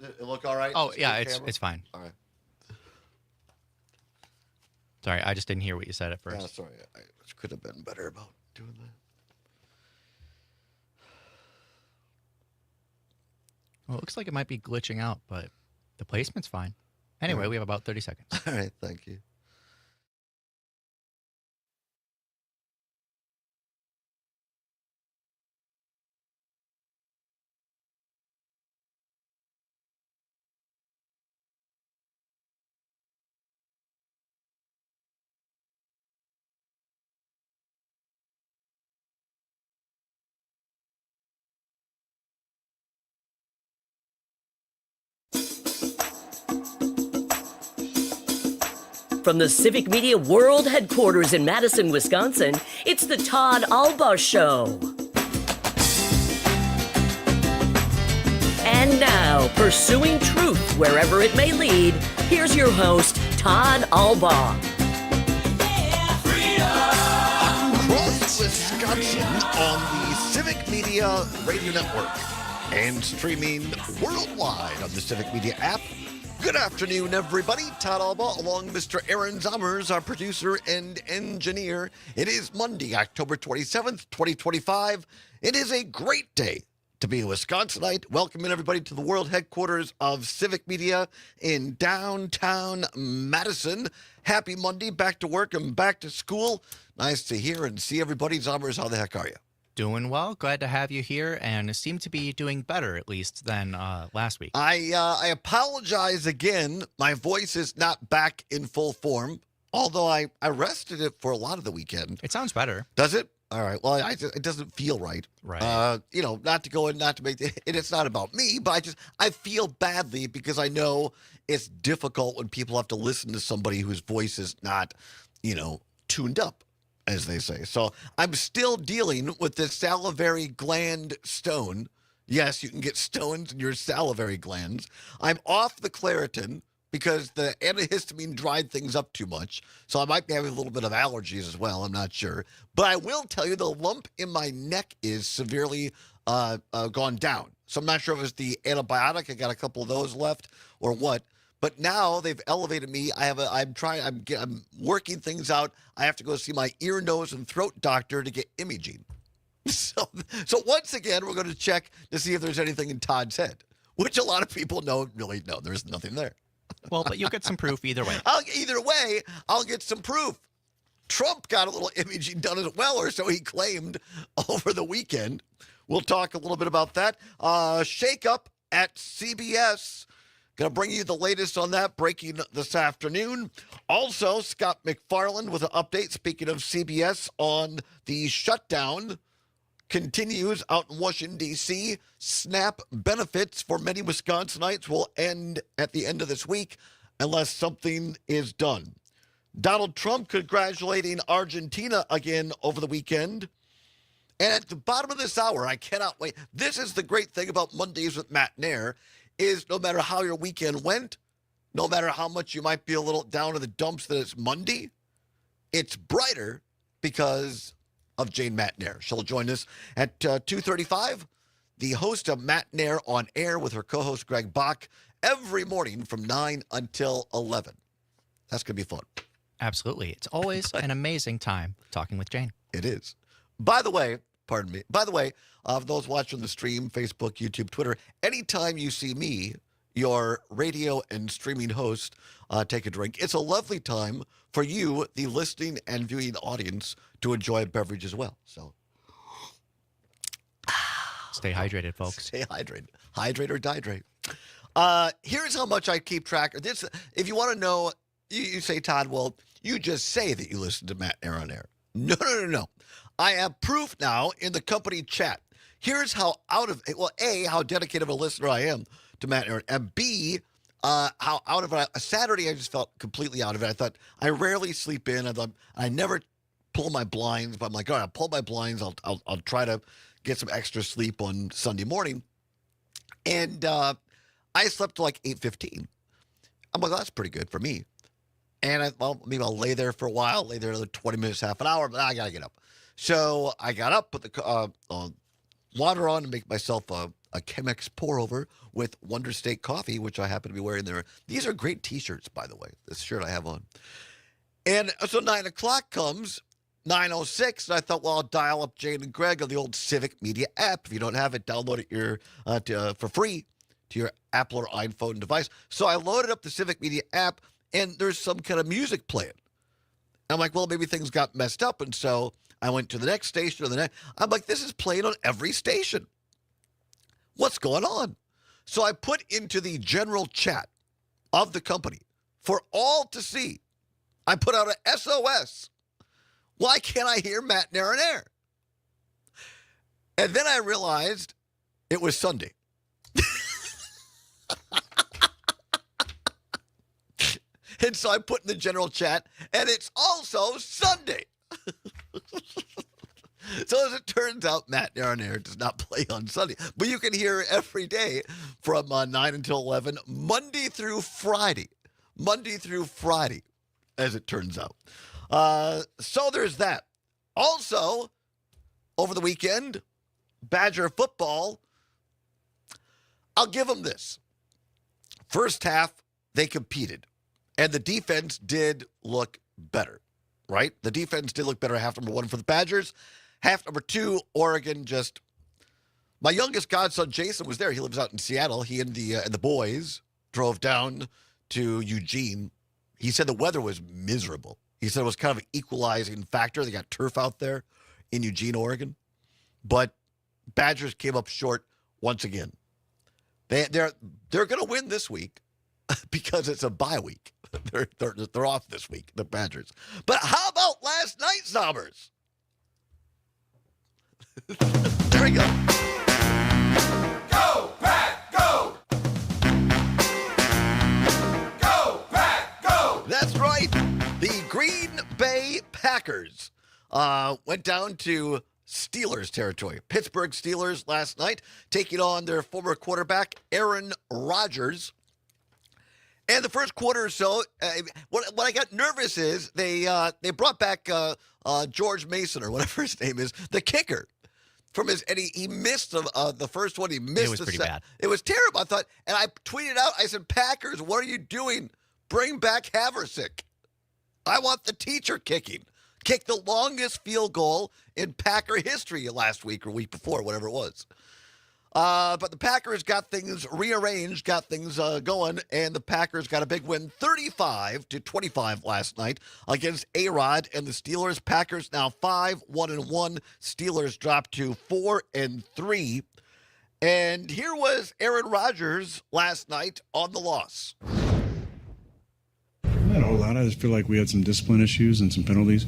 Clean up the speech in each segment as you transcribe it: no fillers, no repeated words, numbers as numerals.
it look all right? Oh, yeah, Camera? it's fine. All right. Sorry, I just didn't hear what you said at first. Yeah, sorry. I could have been better about doing that. Well, it looks like it might be glitching out, but the placement's fine. Anyway, we have about 30 seconds. All right, thank you. From the Civic Media World Headquarters in Madison, Wisconsin, it's the Todd Allbaugh Show. And now, pursuing truth wherever it may lead, here's your host, Todd Allbaugh. Across Wisconsin on the Civic Media Radio Network and streaming worldwide on the Civic Media app. Good afternoon, everybody. Todd Allbaugh along Mr. Aaron Zommers, our producer and engineer. It is Monday, October 27th, 2025. It is a great day to be a Wisconsinite. Welcoming everybody to the world headquarters of Civic Media in downtown Madison. Happy Monday, back to work and back to school. Nice to hear and see everybody. Zommers, how the heck are you? Doing well. Glad to have you here, and seem to be doing better, at least, than last week. I apologize again. My voice is not back in full form, although I rested it for a lot of the weekend. It sounds better. Does it? All right. Well, it doesn't feel right. Right. Not to go and not to make it's not about me, but I feel badly because I know it's difficult when people have to listen to somebody whose voice is not, tuned up, as they say. So I'm still dealing with this salivary gland stone. Yes, you can get stones in your salivary glands. I'm off the Claritin because the antihistamine dried things up too much. So I might be having a little bit of allergies as well. I'm not sure. But I will tell you the lump in my neck is severely gone down. So I'm not sure if it's the antibiotic. I got a couple of those left or what. But now they've elevated me. I'm working things out. I have to go see my ear, nose, and throat doctor to get imaging. So once again, we're going to check to see if there's anything in Todd's head, which a lot of people really know there's nothing there. Well, but you'll get some proof either way. I'll get some proof. Trump got a little imaging done as well, or so he claimed over the weekend. We'll talk a little bit about that. Shake up at CBS. Going to bring you the latest on that, breaking this afternoon. Also, Scott McFarland with an update, speaking of CBS, on the shutdown continues out in Washington, D.C. SNAP benefits for many Wisconsinites will end at the end of this week unless something is done. Donald Trump congratulating Argentina again over the weekend. And at the bottom of this hour, I cannot wait. This is the great thing about Mondays with Matt Nair, is no matter how your weekend went, no matter how much you might be a little down in the dumps that it's Monday, it's brighter because of Jane Matt Nair. She'll join us at 2:35, the host of Matt Nair on Air with her co-host Greg Bach every morning from 9 until 11. That's going to be fun. Absolutely. It's always an amazing time talking with Jane. It is. By the way, for those watching the stream, Facebook, YouTube, Twitter, anytime you see me, your radio and streaming host, take a drink, it's a lovely time for you, the listening and viewing audience, to enjoy a beverage as well. So stay hydrated, folks. Stay hydrated. Hydrate or dihydrate. Here's how much I keep track of this. If you want to know, you say, Todd, well, you just say that you listen to Matt Nair on Air. No. I have proof now in the company chat. Here's how A, how dedicated of a listener I am to Matt Nair, and B, how out of it. Saturday, I just felt completely out of it. I thought, I rarely sleep in. I never pull my blinds, but I'm like, all right, I'll pull my blinds. I'll try to get some extra sleep on Sunday morning. And I slept till like 8:15. I'm like, well, that's pretty good for me. And maybe I'll lay there for a while, lay there another 20 minutes, half an hour, but I got to get up. So I got up, put the water on to make myself a a Chemex pour-over with Wonder Steak coffee, which I happen to be wearing there. These are great T-shirts, by the way, this shirt I have on. And so 9 o'clock comes, 9:06, and I thought, well, I'll dial up Jane and Greg on the old Civic Media app. If you don't have it, download it for free to your Apple or iPhone device. So I loaded up the Civic Media app, and there's some kind of music playing. I'm like, well, maybe things got messed up, and so I went to the next station or the next. I'm like, this is playing on every station. What's going on? So I put into the general chat of the company for all to see. I put out a SOS. Why can't I hear Matt Nairnair? And then I realized it was Sunday. And so I put in the general chat, and it's also Sunday. So as it turns out, Matt Nairnair does not play on Sunday. But you can hear every day from 9 until 11, Monday through Friday. Monday through Friday, as it turns out. So there's that. Also, over the weekend, Badger football, I'll give them this. First half, they competed. And the defense did look better, right? The defense did look better half number 1 for the Badgers. Half number 2, Oregon just... My youngest godson, Jason, was there. He lives out in Seattle. He and the boys drove down to Eugene. He said the weather was miserable. He said it was kind of an equalizing factor. They got turf out there in Eugene, Oregon. But Badgers came up short once again. They're going to win this week because it's a bye week. They're off this week, the Badgers. But how about last night, Zombers? There we go. Go, Pack, go! Go, Pack, go! That's right. The Green Bay Packers went down to Steelers territory. Pittsburgh Steelers last night taking on their former quarterback, Aaron Rodgers. And the first quarter or so, what I got nervous is they brought back George Mason or whatever his name is, the kicker. And he missed the first one. He missed. It was pretty bad. It was terrible. I thought, and I tweeted out. I said, "Packers, what are you doing? Bring back Haversick. I want the teacher kicking. Kicked the longest field goal in Packer history last week or week before, whatever it was." But the Packers got things rearranged, got things going, and the Packers got a big win, 35-25 last night against A-Rod and the Steelers. Packers now 5-1-1. Steelers dropped to 4-3. And here was Aaron Rodgers last night on the loss. Not a whole lot. I just feel like we had some discipline issues and some penalties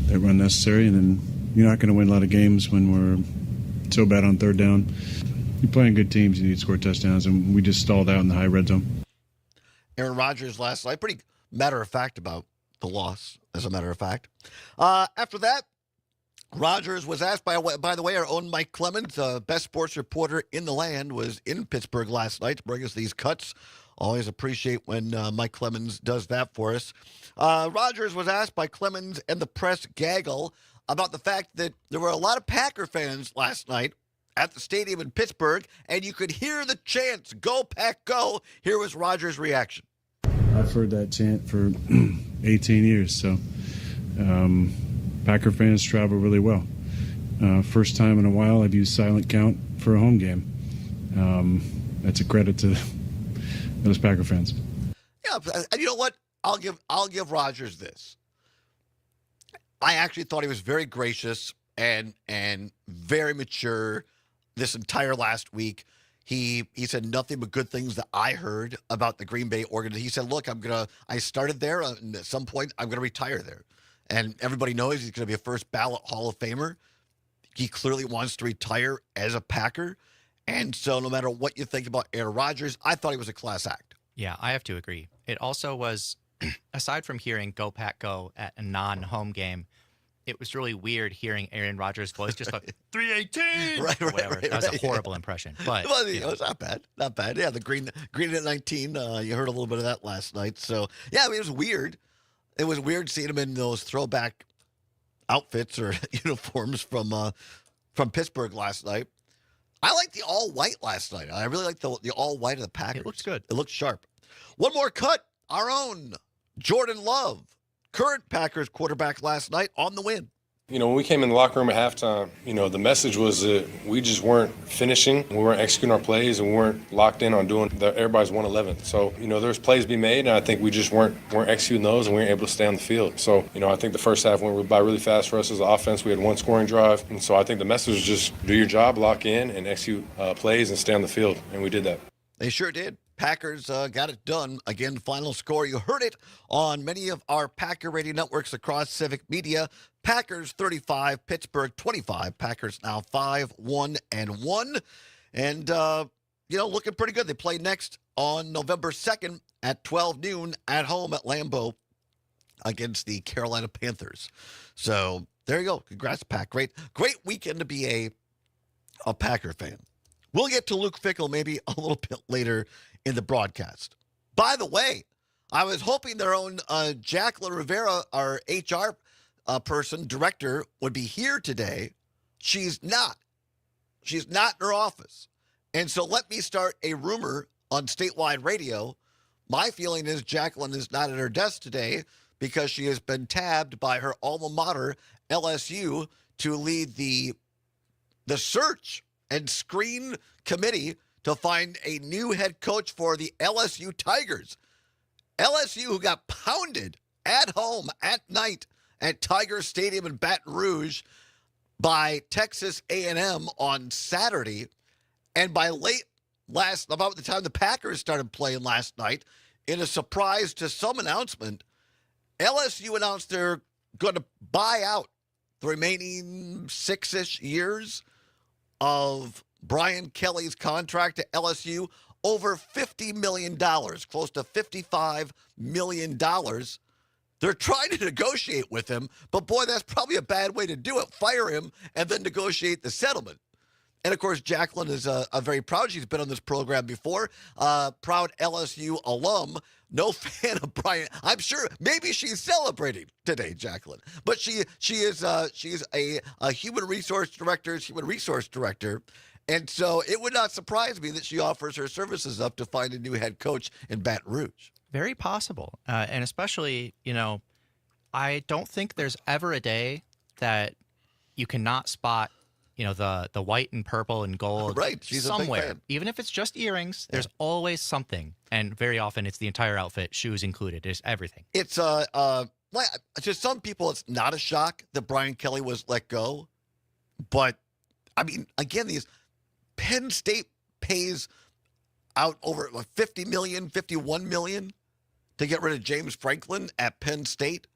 that were unnecessary. And then you're not going to win a lot of games when we're so bad on third down. You're playing good teams, you need to score touchdowns, and we just stalled out in the high red zone. Aaron Rodgers last night, pretty matter of fact about the loss, as a matter of fact. After that, Rodgers was asked, by the way, our own Mike Clemens, best sports reporter in the land, was in Pittsburgh last night to bring us these cuts. Always appreciate when Mike Clemens does that for us. Rodgers was asked by Clemens and the press gaggle about the fact that there were a lot of Packer fans last night at the stadium in Pittsburgh, and you could hear the chants, "Go, Pack, go." Here was Rodgers' reaction. I've heard that chant for 18 years, so Packer fans travel really well. First time in a while I've used silent count for a home game. That's a credit to those Packer fans. Yeah, and you know what? I'll give Rodgers this. I actually thought he was very gracious and very mature this entire last week. He said nothing but good things that I heard about the Green Bay organization. He said, look, I started there, and at some point I'm going to retire there. And everybody knows he's going to be a first ballot Hall of Famer. He clearly wants to retire as a Packer. And so no matter what you think about Aaron Rodgers, I thought he was a class act. Yeah, I have to agree. It also was, aside from hearing "Go Pack Go" at a non-home game, it was really weird hearing Aaron Rodgers' voice just like 318 right, or whatever. Right, that was a right. horrible impression. But It was not bad. Not bad. Yeah, the green at 19. You heard a little bit of that last night. So, yeah, I mean, it was weird. It was weird seeing him in those throwback outfits or uniforms from Pittsburgh last night. I like the all-white last night. I really like the all-white of the Packers. It looks good. It looks sharp. One more cut. Our own Jordan Love, current Packers quarterback last night on the win. You know, when we came in the locker room at halftime, you know, the message was that we just weren't finishing. We weren't executing our plays, and we weren't locked in on doing everybody's 111. So, you know, there's plays to be made, and I think we just weren't executing those, and we weren't able to stay on the field. So, you know, I think the first half went by really fast for us as an offense. We had one scoring drive. And so I think the message was just do your job, lock in, and execute plays and stay on the field. And we did that. They sure did. Packers got it done. Again, final score. You heard it on many of our Packer radio networks across civic media. Packers 35, Pittsburgh 25. Packers now 5-1-1. And, you know, looking pretty good. They play next on November 2nd at 12 noon at home at Lambeau against the Carolina Panthers. So there you go. Congrats, Pack. Great weekend to be a Packer fan. We'll get to Luke Fickell maybe a little bit later in the broadcast. By the way, I was hoping their own Jacqueline Rivera, our HR director, would be here today. She's not. She's not in her office. And so let me start a rumor on statewide radio. My feeling is Jacqueline is not at her desk today because she has been tabbed by her alma mater, LSU, to lead the search and screen committee to find a new head coach for the LSU Tigers. LSU, who got pounded at home at night at Tiger Stadium in Baton Rouge by Texas A&M on Saturday, and by about the time the Packers started playing last night, in a surprise to some announcement, LSU announced they're going to buy out the remaining 6-ish years of Brian Kelly's contract to LSU, over $50 million, close to $55 million. They're trying to negotiate with him, but boy, that's probably a bad way to do it. Fire him and then negotiate the settlement. And of course, Jacqueline is a very proud. She's been on this program before. Proud LSU alum. No fan of Brian. I'm sure maybe she's celebrating today, Jacqueline. But she's a human resource director. And so it would not surprise me that she offers her services up to find a new head coach in Baton Rouge. Very possible. And especially, you know, I don't think there's ever a day that you cannot spot, you know, the white and purple and gold right. She's somewhere. A big fan. Even if it's just earrings, there's always something. And very often it's the entire outfit, shoes included. It's everything. It's to some people, it's not a shock that Brian Kelly was let go. But, I mean, again, Penn State pays out over $50 million, $51 million to get rid of James Franklin at Penn State.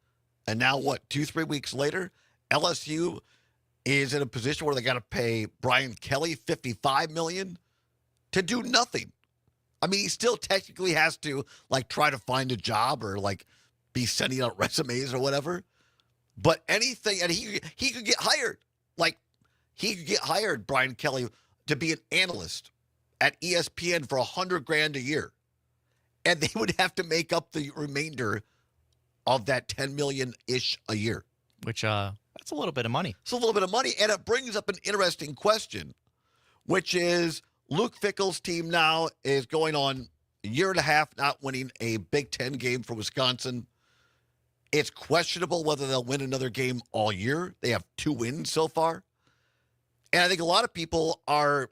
And now 2-3 weeks later, LSU is in a position where they got to pay Brian Kelly $55 million to do nothing. I mean, he still technically has to try to find a job or be sending out resumes or whatever. But anything, and he could get hired. He could get hired, Brian Kelly, to be an analyst at ESPN for $100,000 a year. And they would have to make up the remainder of that $10 million-ish a year. Which, that's a little bit of money. It's a little bit of money, and it brings up an interesting question, which is Luke Fickell's team now is going on a year and a half not winning a Big Ten game for Wisconsin. It's questionable whether they'll win another game all year. They have 2 wins so far. And I think a lot of people are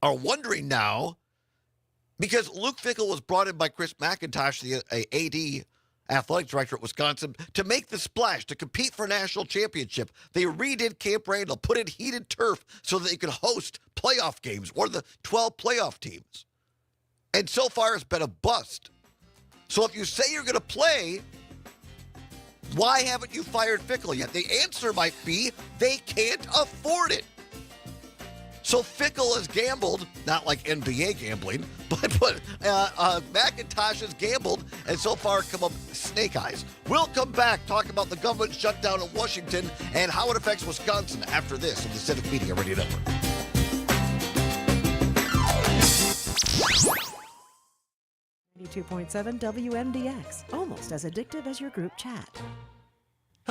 wondering now, because Luke Fickell was brought in by Chris McIntosh, the AD, athletic director at Wisconsin, to make the splash, to compete for a national championship. They redid Camp Randall, put in heated turf so that they could host playoff games, or the 12 playoff teams. And so far, it's been a bust. So if you say you're going to play, why haven't you fired Fickell yet? The answer might be they can't afford it. So Fickell has gambled, not like NBA gambling, but McIntosh has gambled and so far come up snake eyes. We'll come back, talk about the government shutdown in Washington and how it affects Wisconsin after this on the Civic Media Radio Network. .7 WMDX, almost as addictive as your group chat.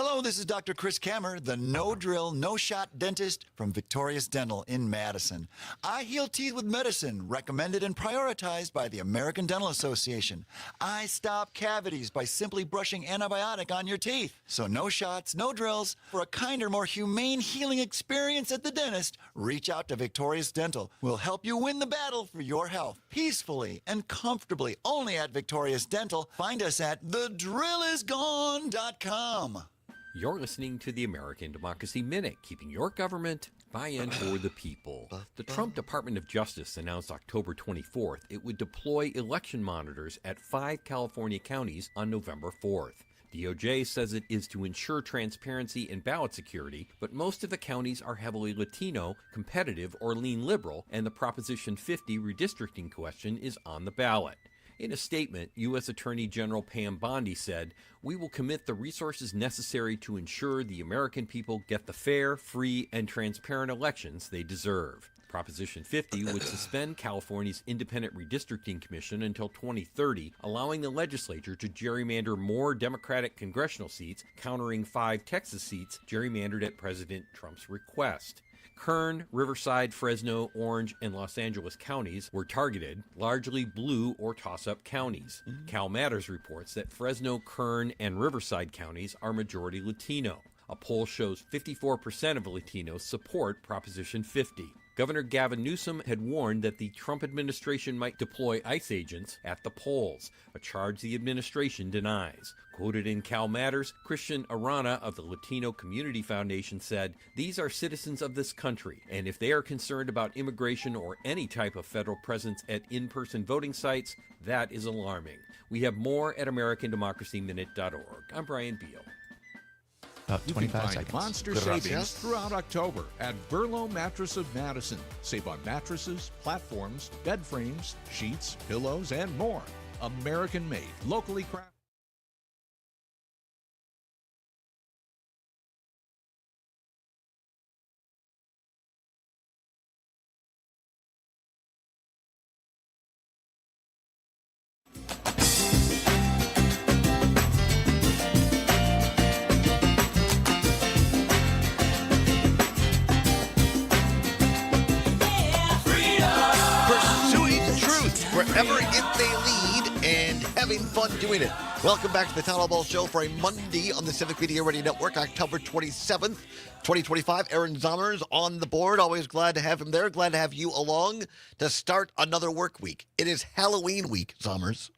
Hello, this is Dr. Chris Kammer, the no-drill, no-shot dentist from Victorious Dental in Madison. I heal teeth with medicine, recommended and prioritized by the American Dental Association. I stop cavities by simply brushing antibiotic on your teeth. So no shots, no drills. For a kinder, more humane healing experience at the dentist, reach out to Victorious Dental. We'll help you win the battle for your health, peacefully and comfortably, only at Victorious Dental. Find us at thedrillisgone.com. You're listening to the American Democracy Minute, keeping your government by and for the people. The Trump Department of Justice announced October 24th it would deploy election monitors at 5 California counties on November 4th. DOJ says it is to ensure transparency and ballot security, but most of the counties are heavily Latino, competitive, or lean liberal, and the Proposition 50 redistricting question is on the ballot. In a statement, U.S. Attorney General Pam Bondi said, "We will commit the resources necessary to ensure the American people get the fair, free, and transparent elections they deserve." Proposition 50 would suspend California's Independent Redistricting Commission until 2030, allowing the legislature to gerrymander more Democratic congressional seats, countering 5 Texas seats gerrymandered at President Trump's request. Kern, Riverside, Fresno, Orange, and Los Angeles counties were targeted, largely blue or toss-up counties. Cal Matters reports that Fresno, Kern, and Riverside counties are majority Latino. A poll shows 54% of Latinos support Proposition 50. Governor Gavin Newsom had warned that the Trump administration might deploy ICE agents at the polls, a charge the administration denies. Quoted in Cal Matters, Christian Arana of the Latino Community Foundation said, "These are citizens of this country, and if they are concerned about immigration or any type of federal presence at in-person voting sites, that is alarming." We have more at AmericanDemocracyMinute.org. I'm Brian Beal. About You can 25 find seconds. monster Gracias. savings throughout October at Burlow Mattress of Madison. Save on mattresses, platforms, bed frames, sheets, pillows, and more. American made, locally crafted. Pursuing truth wherever it may lead and having fun doing it. Welcome back to the Todd Allbaugh Show for a Monday on the Civic Media Radio Network, October 27th, 2025. Aaron Zommers on the board. Always glad to have him there. Glad to have you along to start another work week. It is Halloween week, Zommers.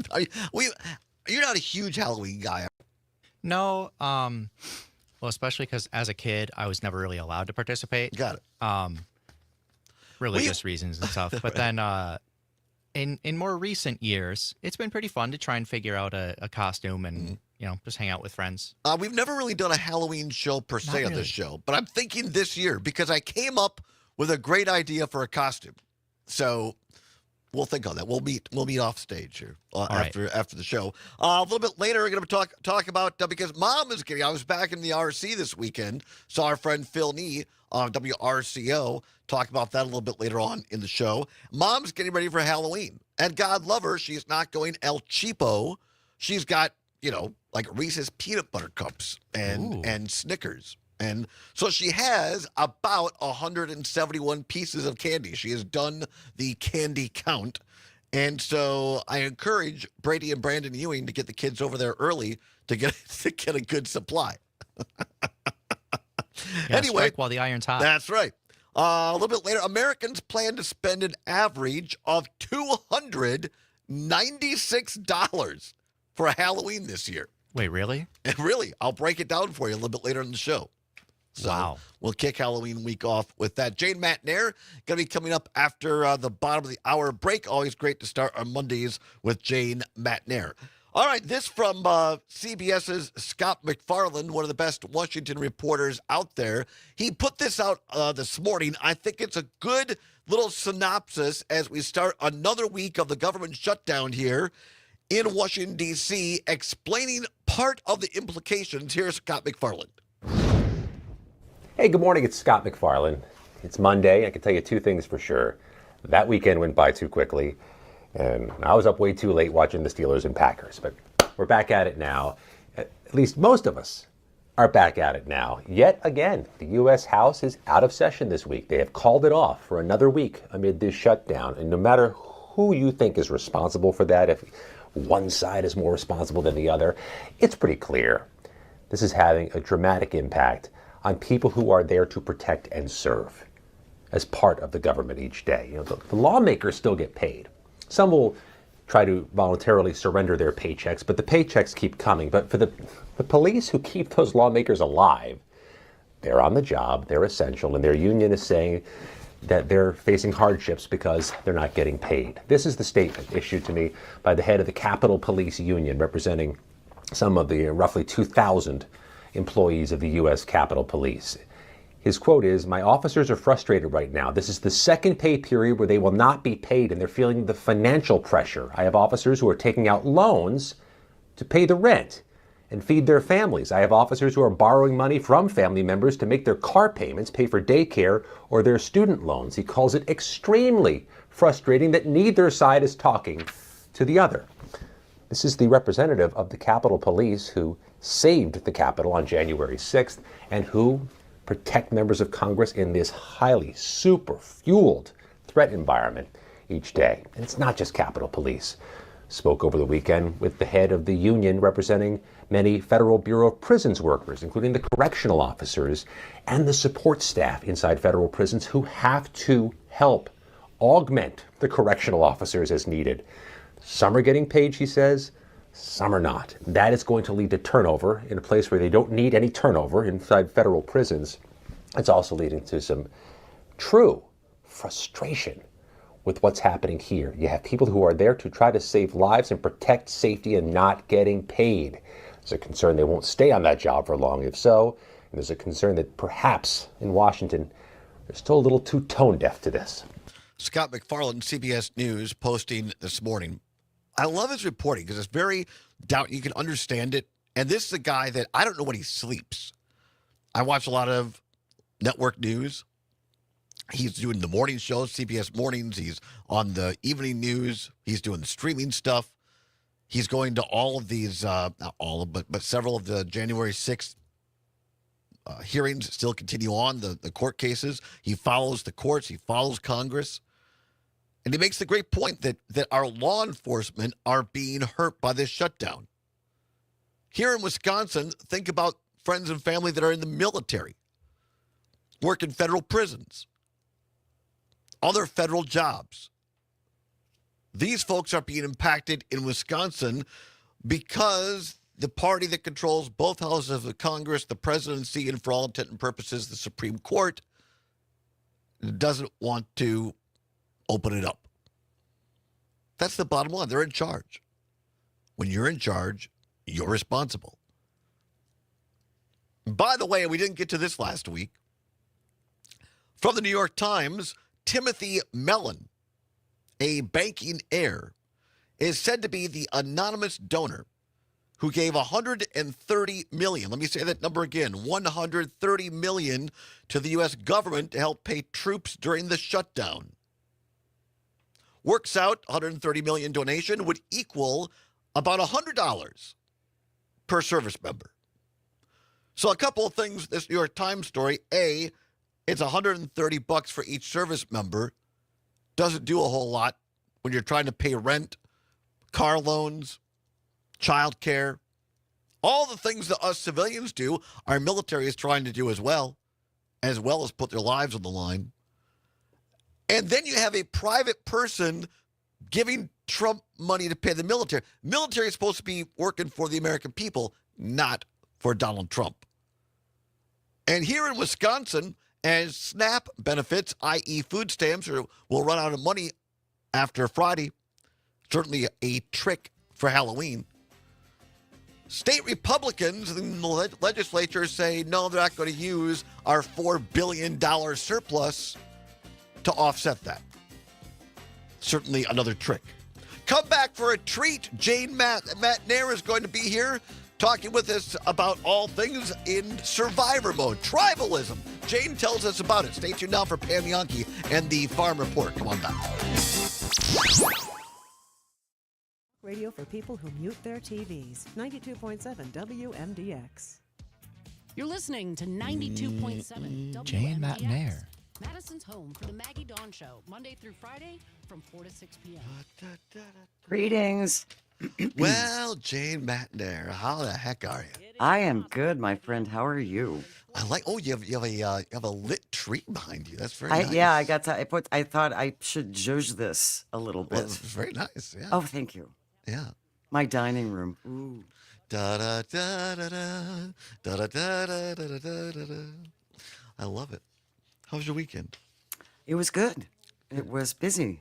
You're not a huge Halloween guy. No, well, especially because as a kid, I was never really allowed to participate. Got it. Religious reasons and stuff. But then in more recent years, it's been pretty fun to try and figure out a costume and, just hang out with friends. We've never really done a Halloween show per se Not on this really. show, but I'm thinking this year because I came up with a great idea for a costume. So we'll think on that. We'll meet off stage here after the show. A little bit later, we're going to talk about because Mom is getting. I was back in the RC this weekend. Saw our friend Phil Nee on WRCO. Talk about that a little bit later on in the show. Mom's getting ready for Halloween, and God love her, she's not going El Cheapo. She's got like Reese's peanut butter cups and Snickers. And so she has about 171 pieces of candy. She has done the candy count. And so I encourage Brady and Brandon Ewing to get the kids over there early to get a good supply. Anyway, strike while the iron's hot. that's right. A little bit later, Americans plan to spend an average of $296 for a Halloween this year. Wait, really? And really, I'll break it down for you a little bit later in the show. So Wow. We'll kick Halloween week off with that. Jane Matnair going to be coming up after the bottom of the hour break. Always great to start our Mondays with Jane Matnair. All right, this from CBS's Scott McFarland, one of the best Washington reporters out there. He put this out this morning. I think it's a good little synopsis as we start another week of the government shutdown here in Washington, D.C., explaining part of the implications. Here's Scott McFarland. Hey, good morning. It's Scott McFarland. It's Monday. I can tell you two things for sure. That weekend went by too quickly, and I was up way too late watching the Steelers and Packers. But we're back at it now. at least most of us, are back at it now. Yet again, the U.S. House is out of session this week. They have called it off for another week amid this shutdown. And no matter who you think is responsible for that, if one side is more responsible than the other, it's pretty clear this is having a dramatic impact on people who are there to protect and serve as part of the government each day. The lawmakers still get paid. Some will try to voluntarily surrender their paychecks, but the paychecks keep coming. But for the police who keep those lawmakers alive, they're on the job, they're essential, and their union is saying that they're facing hardships because they're not getting paid. This is the statement issued to me by the head of the Capitol Police Union, representing some of the roughly 2,000 employees of the U.S. Capitol Police. His quote is, "My officers are frustrated right now. This is the second pay period where they will not be paid, and they're feeling the financial pressure. I have officers who are taking out loans to pay the rent and feed their families. I have officers who are borrowing money from family members to make their car payments, pay for daycare, or their student loans." He calls it extremely frustrating that neither side is talking to the other. This is the representative of the Capitol Police who saved the Capitol on January 6th and who protect members of Congress in this highly super-fueled threat environment each day. And it's not just Capitol Police. Spoke over the weekend with the head of the union representing many Federal Bureau of Prisons workers, including the correctional officers and the support staff inside federal prisons who have to help augment the correctional officers as needed. Some are getting paid, she says, some are not. That is going to lead to turnover in a place where they don't need any turnover inside federal prisons. It's also leading to some true frustration with what's happening here. You have people who are there to try to save lives and protect safety and not getting paid. There's a concern they won't stay on that job for long. If so, and there's a concern that perhaps in Washington, they're still a little too tone deaf to this. Scott McFarland, CBS News, posting this morning. I love his reporting because it's very down. You can understand it. And this is a guy that I don't know when he sleeps. I watch a lot of network news. He's doing the morning shows, CBS Mornings. He's on the evening news. He's doing the streaming stuff. He's going to all of these, not all of, but several of the January 6th hearings still continue on, the court cases. He follows the courts. He follows Congress. And he makes the great point that our law enforcement are being hurt by this shutdown. Here in Wisconsin, think about friends and family that are in the military, work in federal prisons, other federal jobs. These folks are being impacted in Wisconsin because the party that controls both houses of Congress, the presidency, and for all intent and purposes, the Supreme Court, doesn't want to open it up. That's the bottom line. They're in charge. When you're in charge, you're responsible. By the way, we didn't get to this last week. From the New York Times, Timothy Mellon, a banking heir, is said to be the anonymous donor who gave $130 million. Let me say that number again, $130 million to the U.S. government to help pay troops during the shutdown. Works out, $130 million donation would equal about $100 per service member. So a couple of things, this New York Times story. A, it's $130 for each service member. Doesn't do a whole lot when you're trying to pay rent, car loans, child care. All the things that us civilians do, our military is trying to do as well as put their lives on the line. And then you have a private person giving Trump money to pay the military. Military is supposed to be working for the American people, not for Donald Trump. And here in Wisconsin, as SNAP benefits, i.e. food stamps, will run out of money after Friday, certainly a trick for Halloween. State Republicans in the legislature say, no, they're not going to use our $4 billion surplus to offset that. Certainly another trick. Come back for a treat. Jane Matt Nair is going to be here talking with us about all things in survivor mode, tribalism. Jane tells us about it. Stay tuned now for Pam Yankee and the Farm Report. Come on back. radio for people who mute their TVs. 92.7 WMDX. You're listening to 92.7 WMDX. Jane McNair. Madison's home for the Maggie Dawn Show, Monday through Friday from 4 to 6 p.m. Greetings. Well, Jane McNair, how the heck are you? I am good, my friend. How are you? I like. Oh, you have a lit tree behind you. That's very nice. Yeah, I got to. I thought I should judge this a little bit. Well, it's very nice. Yeah. Oh, thank you. Yeah. My dining room. Ooh. Da da da da da da da da da da da da. I love it. How was your weekend? It was good. It was busy.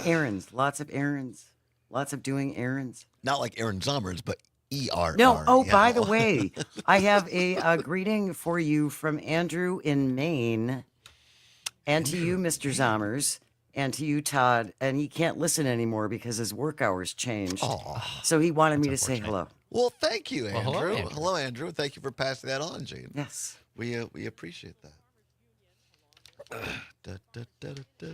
Errands, lots of errands, lots of doing errands. Not like Aaron Zommers, but ER. No. Oh, by the way, I have a greeting for you from Andrew in Maine, and to you, Mr. Zommers, and to you, Todd. And he can't listen anymore because his work hours changed. So he wanted me to say hello. Well, thank you, Andrew. Well, hello, Andrew. Hello, Andrew. Thank you for passing that on, Jane. Yes. We appreciate that. Da, da, da, da, da.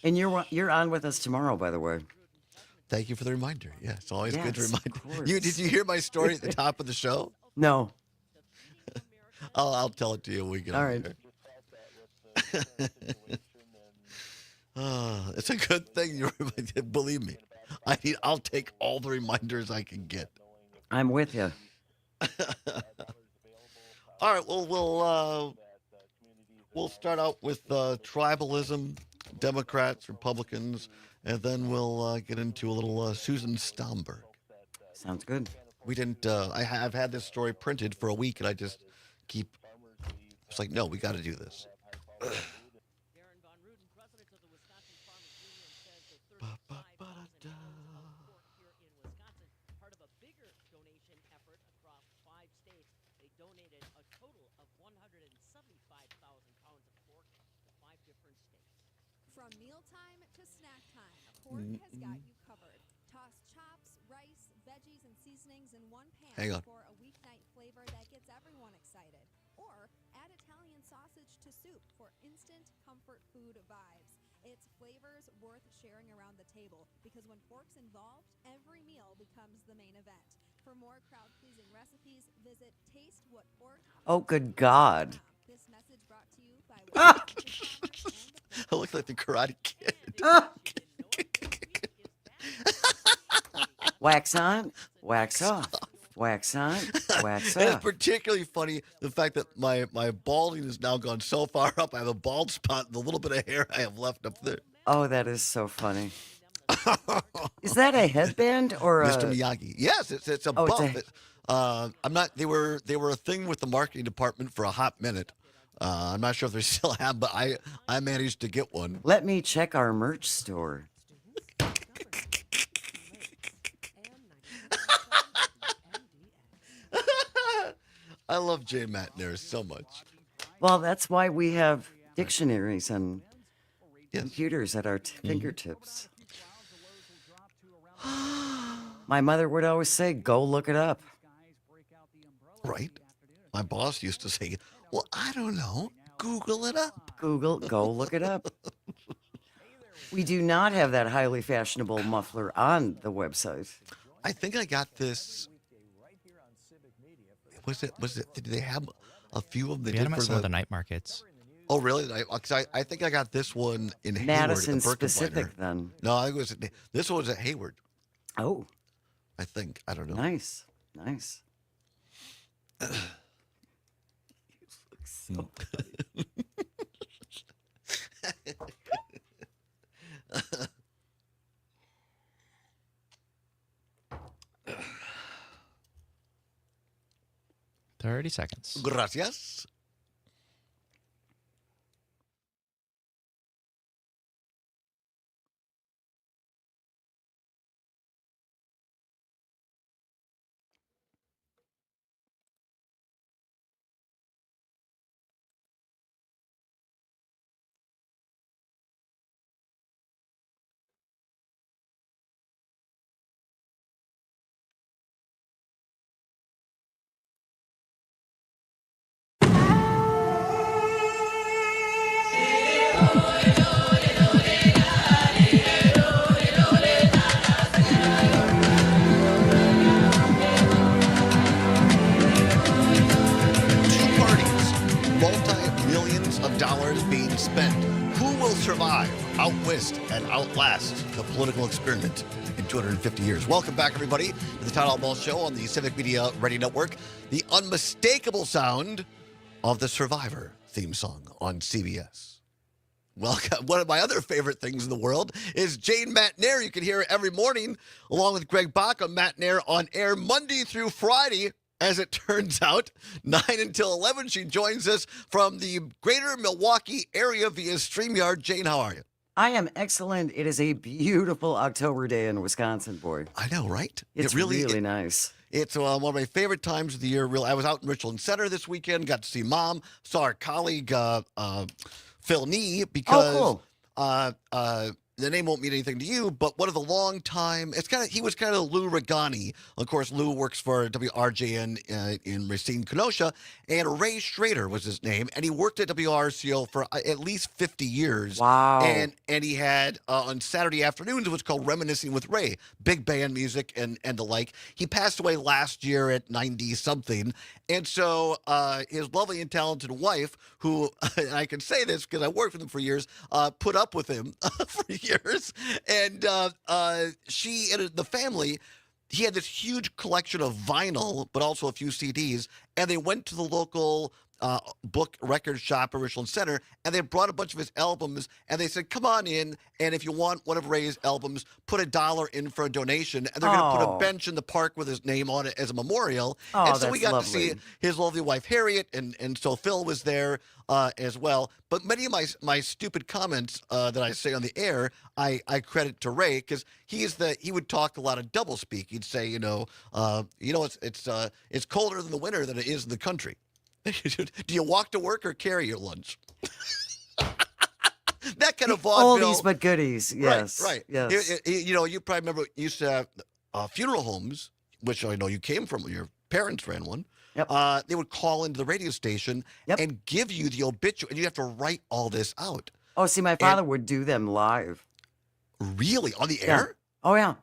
And you're on with us tomorrow, by the way. Thank you for the reminder. Yeah, it's always good to Yes, remind of course. you. Did you hear my story at the top of the show? No. I'll tell it to you when we get All on right. there. It's a good thing you reminded. Believe me, I'll take all the reminders I can get. I'm with you. All right. Well, we'll start out with tribalism, Democrats, Republicans, and then we'll get into a little Susan Stomberg. Sounds good. We didn't. I've had this story printed for a week, and I just keep. It's like, no, we got to do this. From mealtime to snack time, Pork has got you covered. Toss chops, rice, veggies, and seasonings in one pan Hang on. for a weeknight flavor that gets everyone excited. Or add Italian sausage to soup for instant comfort food vibes. It's flavors worth sharing around the table because when Pork's involved, every meal becomes the main event. For more crowd-pleasing recipes, visit tastewhatpork. Oh, good God. This message brought to you by I look like the Karate Kid. Wax on, wax off. Wax on, wax And it's off. particularly funny the fact that my balding has now gone so far up. I have a bald spot and the little bit of hair I have left up there. Oh, that is so funny. Is that a headband or a... Mr. Miyagi. Yes, it's a Oh, buff. it's I'm not. They were a thing with the marketing department for a hot minute. I'm not sure if they still have, but I managed to get one. Let me check our merch store. I love Jay McNair so much. Well, that's why we have dictionaries and computers at our fingertips. My mother would always say, go look it up. Right? My boss used to say, well, I don't know. Google it up. Go look it up. We do not have that highly fashionable muffler on the website. I think I got this. Was it? Did they have a few of them? We had them at some of the night markets. Oh, really? I think I got this one in Hayward. Madison at the Birkenbinder. specific, then. No, I think this one was at Hayward. Oh. I think. I don't know. Nice. Nice. So 30 seconds. Gracias. Bend. Who will survive, outwist, and outlast the political experiment in 250 years? Welcome back, everybody, to the Todd Allbaugh Show on the Civic Media Radio Network. The unmistakable sound of the Survivor theme song on CBS. Welcome. One of my other favorite things in the world is Jane Matnair. You can hear her every morning along with Greg Bach on Matnair on air Monday through Friday. As it turns out, 9 until 11, she joins us from the greater Milwaukee area via StreamYard. Jane, how are you? I am excellent. It is a beautiful October day in Wisconsin, boy. I know, right? It's really nice. It's one of my favorite times of the year. Really, I was out in Richland Center this weekend, got to see Mom, saw our colleague Phil Nee, because the name won't mean anything to you, but one of the he was kind of Lou Regani. Of course, Lou works for WRJN in Racine, Kenosha, and Ray Schrader was his name, and he worked at WRCO for at least 50 years. Wow. And he had, on Saturday afternoons, what's called Reminiscing with Ray, big band music and the like. He passed away last year at 90-something, and so his lovely and talented wife, who, and I can say this because I worked with him for years, put up with him for years, and she and the family, he had this huge collection of vinyl, but also a few CDs, and they went to the local book record shop at Richland Center, and they brought a bunch of his albums, and they said, come on in, and if you want one of Ray's albums, put $1 in for a donation, and they're going to put a bench in the park with his name on it as a memorial. And so we got to see his lovely wife, Harriet, and so Phil was there as well. But many of my stupid comments that I say on the air, I credit to Ray, because he would talk a lot of doublespeak. He'd say, it's colder in the winter than it is in the country. Do you walk to work or carry your lunch? That kind of vaudeville. Oldies but goodies. Yes. Right. Yes. You probably remember used to have funeral homes, which I know you came from. Your parents ran one. Yep. They would call into the radio station and give you the obituary, and you have to write all this out. Oh, see, my father would do them live. Really? On the air? Oh, yeah.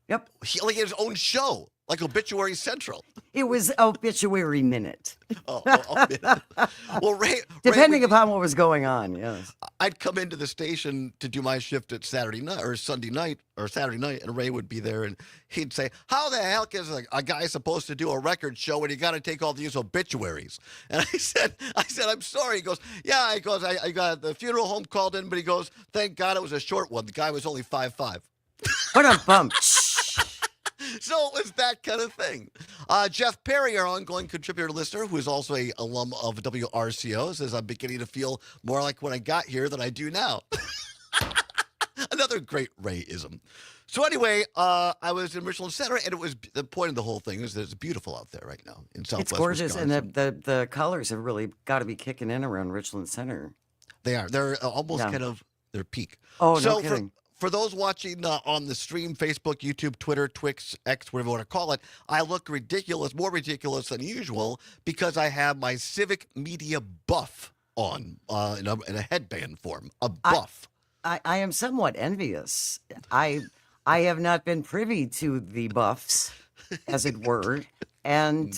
Yep. He had his own show, like Obituary Central. It was Obituary Minute. Well, Ray, depending upon what was going on, yes. I'd come into the station to do my shift at Saturday night or Sunday night or Saturday night, and Ray would be there, and he'd say, "How the hell is a guy supposed to do a record show when you got to take all these obituaries?" And I said, "I'm sorry." He goes, "Yeah." He goes, "I got the funeral home called in, but he goes, thank God it was a short one. The guy was only 5'5". What a bump. So it was that kind of thing. Jeff Perry, our ongoing contributor listener, who is also an alum of WRCO, says, I'm beginning to feel more like when I got here than I do now. Another great Ray-ism. So anyway, I was in Richland Center, and it was the point of the whole thing is that it's beautiful out there right now in Southwest It's gorgeous, Wisconsin. and the colors have really got to be kicking in around Richland Center. They are. They're almost kind of their peak. Oh, so no kidding. For those watching on the stream, Facebook, YouTube, Twitter, Twix, X, whatever you want to call it, I look ridiculous, more ridiculous than usual, because I have my Civic Media buff on in a headband form, a buff. I am somewhat envious. I have not been privy to the buffs, as it were. And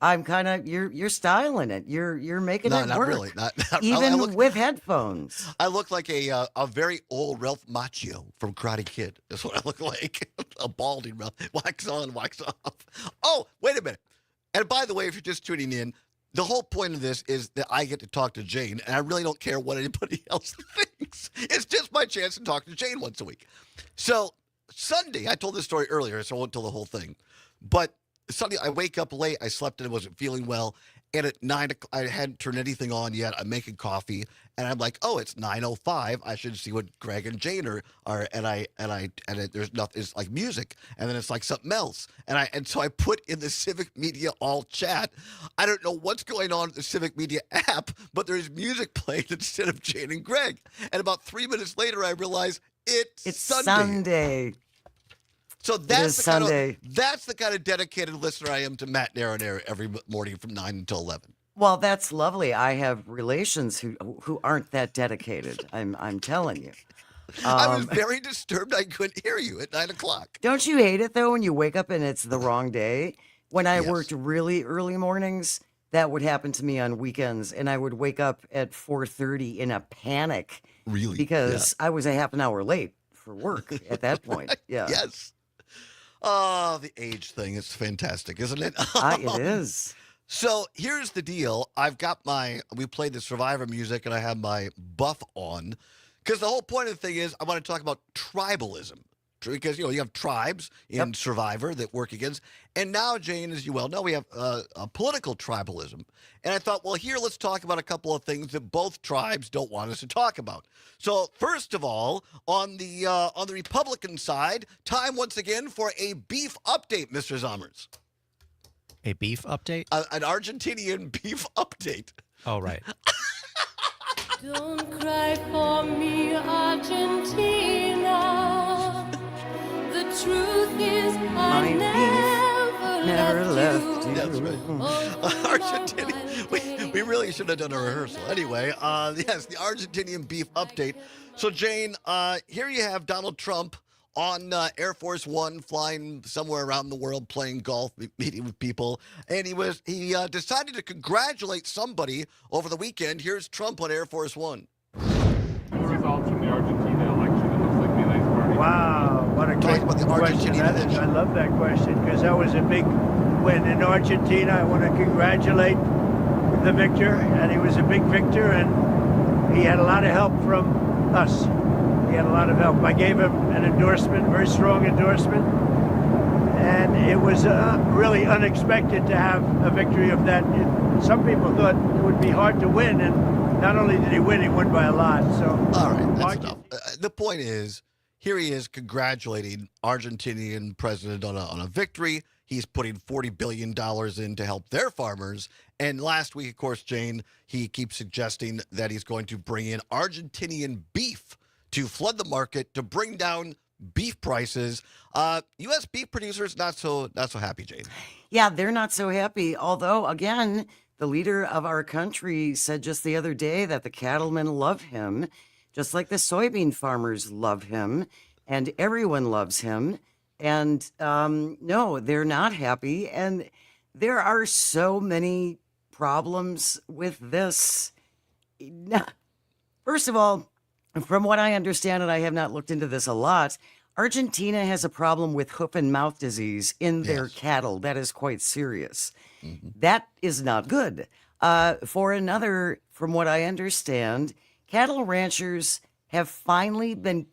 I'm kind of you're styling it. You're making it not work. Really. Not even with headphones. I look like a very old Ralph Macchio from Karate Kid. That's what I look like. A balding Ralph. Wax on, wax off. Oh, wait a minute. And by the way, if you're just tuning in, the whole point of this is that I get to talk to Jane, and I really don't care what anybody else thinks. It's just my chance to talk to Jane once a week. So Sunday, I told this story earlier, so I won't tell the whole thing. But Sunday, I wake up late. I slept and wasn't feeling well. And at 9 o'clock, I hadn't turned anything on yet. I'm making coffee, and I'm like, "Oh, it's 9:05. I should see what Greg and Jane are." There's nothing. It's like music, and then it's like something else. And so I put in the Civic Media all chat. I don't know what's going on with the Civic Media app, but there's music playing instead of Jane and Greg. And about 3 minutes later, I realize it's Sunday. So that's the kind of dedicated listener I am to Matt Nair on Air every morning from 9 until 11. Well, that's lovely. I have relations who aren't that dedicated. I'm telling you. I was very disturbed. I couldn't hear you at 9 o'clock. Don't you hate it though when you wake up and it's the wrong day? When I worked really early mornings, that would happen to me on weekends, and I would wake up at 4:30 in a panic. Really? Because I was a half an hour late for work at that point. Yeah. Yes. Oh, the age thing is fantastic, isn't it? It is. So here's the deal. We played the Survivor music, and I have my buff on. Because the whole point of the thing is I want to talk about tribalism. Because, you have tribes in Survivor that work against. And now, Jane, as you well know, we have a political tribalism. And I thought, well, here, let's talk about a couple of things that both tribes don't want us to talk about. So, first of all, on the Republican side, time once again for a beef update, Mr. Zommers. A beef update? An Argentinian beef update. Oh, right. Don't cry for me, Argentina. The truth is I never left you. That's right. Argentina. We really should have done a rehearsal. Anyway, yes, the Argentinian beef update. So, Jane, here you have Donald Trump on Air Force One, flying somewhere around the world, playing golf, meeting with people, and he decided to congratulate somebody over the weekend. Here's Trump on Air Force One. Results from the Argentina election. It looks like Milei's party. Wow, what a great question that is. I love that question because that was a big win in Argentina. I want to congratulate the victor, and he was a big victor, and he had a lot of help from us. He had a lot of help. I gave him an endorsement, very strong endorsement, and it was really unexpected to have a victory of that. Some people thought it would be hard to win, and not only did he win by a lot. So, all right, that's enough. The point is, here he is congratulating Argentinian president on a victory. He's putting $40 billion in to help their farmers. And last week, of course, Jane, he keeps suggesting that he's going to bring in Argentinian beef to flood the market, to bring down beef prices. U.S. beef producers not so happy, Jane. Yeah, they're not so happy. Although, again, the leader of our country said just the other day that the cattlemen love him, just like the soybean farmers love him, and everyone loves him. And no, they're not happy. And there are so many problems with this. First of all, from what I understand, and I have not looked into this a lot, Argentina has a problem with hoof and mouth disease in their cattle. That is quite serious. Mm-hmm. That is not good. For another, from what I understand, cattle ranchers have finally been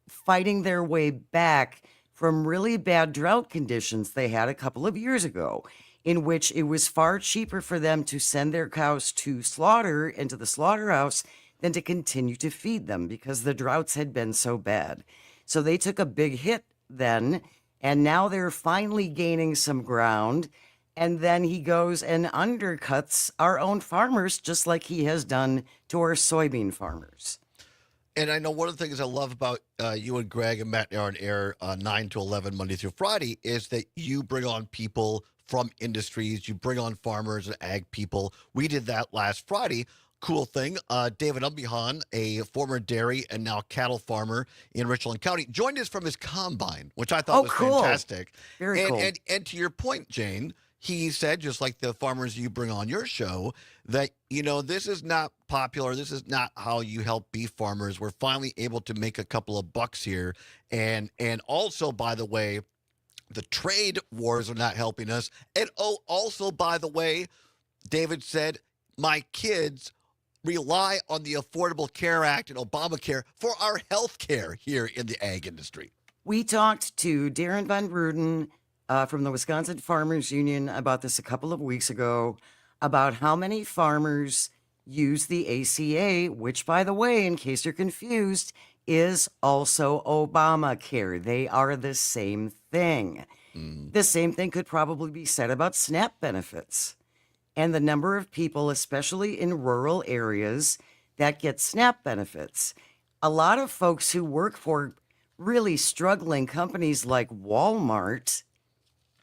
fighting their way back from really bad drought conditions they had a couple of years ago, in which it was far cheaper for them to send their cows to slaughter into the slaughterhouse than to continue to feed them because the droughts had been so bad. So they took a big hit then, and now they're finally gaining some ground. And then he goes and undercuts our own farmers, just like he has done to our soybean farmers. And I know one of the things I love about you and Greg and Matt are on air 9 to 11 Monday through Friday is that you bring on people from industries. You bring on farmers and ag people. We did that last Friday. Cool thing. David Umbihan, a former dairy and now cattle farmer in Richland County, joined us from his combine, which I thought was fantastic. Very cool. And to your point, Jane, he said, just like the farmers you bring on your show, that, this is not popular. This is not how you help beef farmers. We're finally able to make a couple of bucks here. And also, by the way, the trade wars are not helping us. And also, by the way, David said, my kids rely on the Affordable Care Act and Obamacare for our health care here in the ag industry. We talked to Darren Van Bruden from the Wisconsin Farmers Union about this a couple of weeks ago, about how many farmers use the ACA, which, by the way, in case you're confused, is also Obamacare. They are the same thing. The same thing could probably be said about SNAP benefits. And the number of people, especially in rural areas, that get SNAP benefits. A lot of folks who work for really struggling companies like Walmart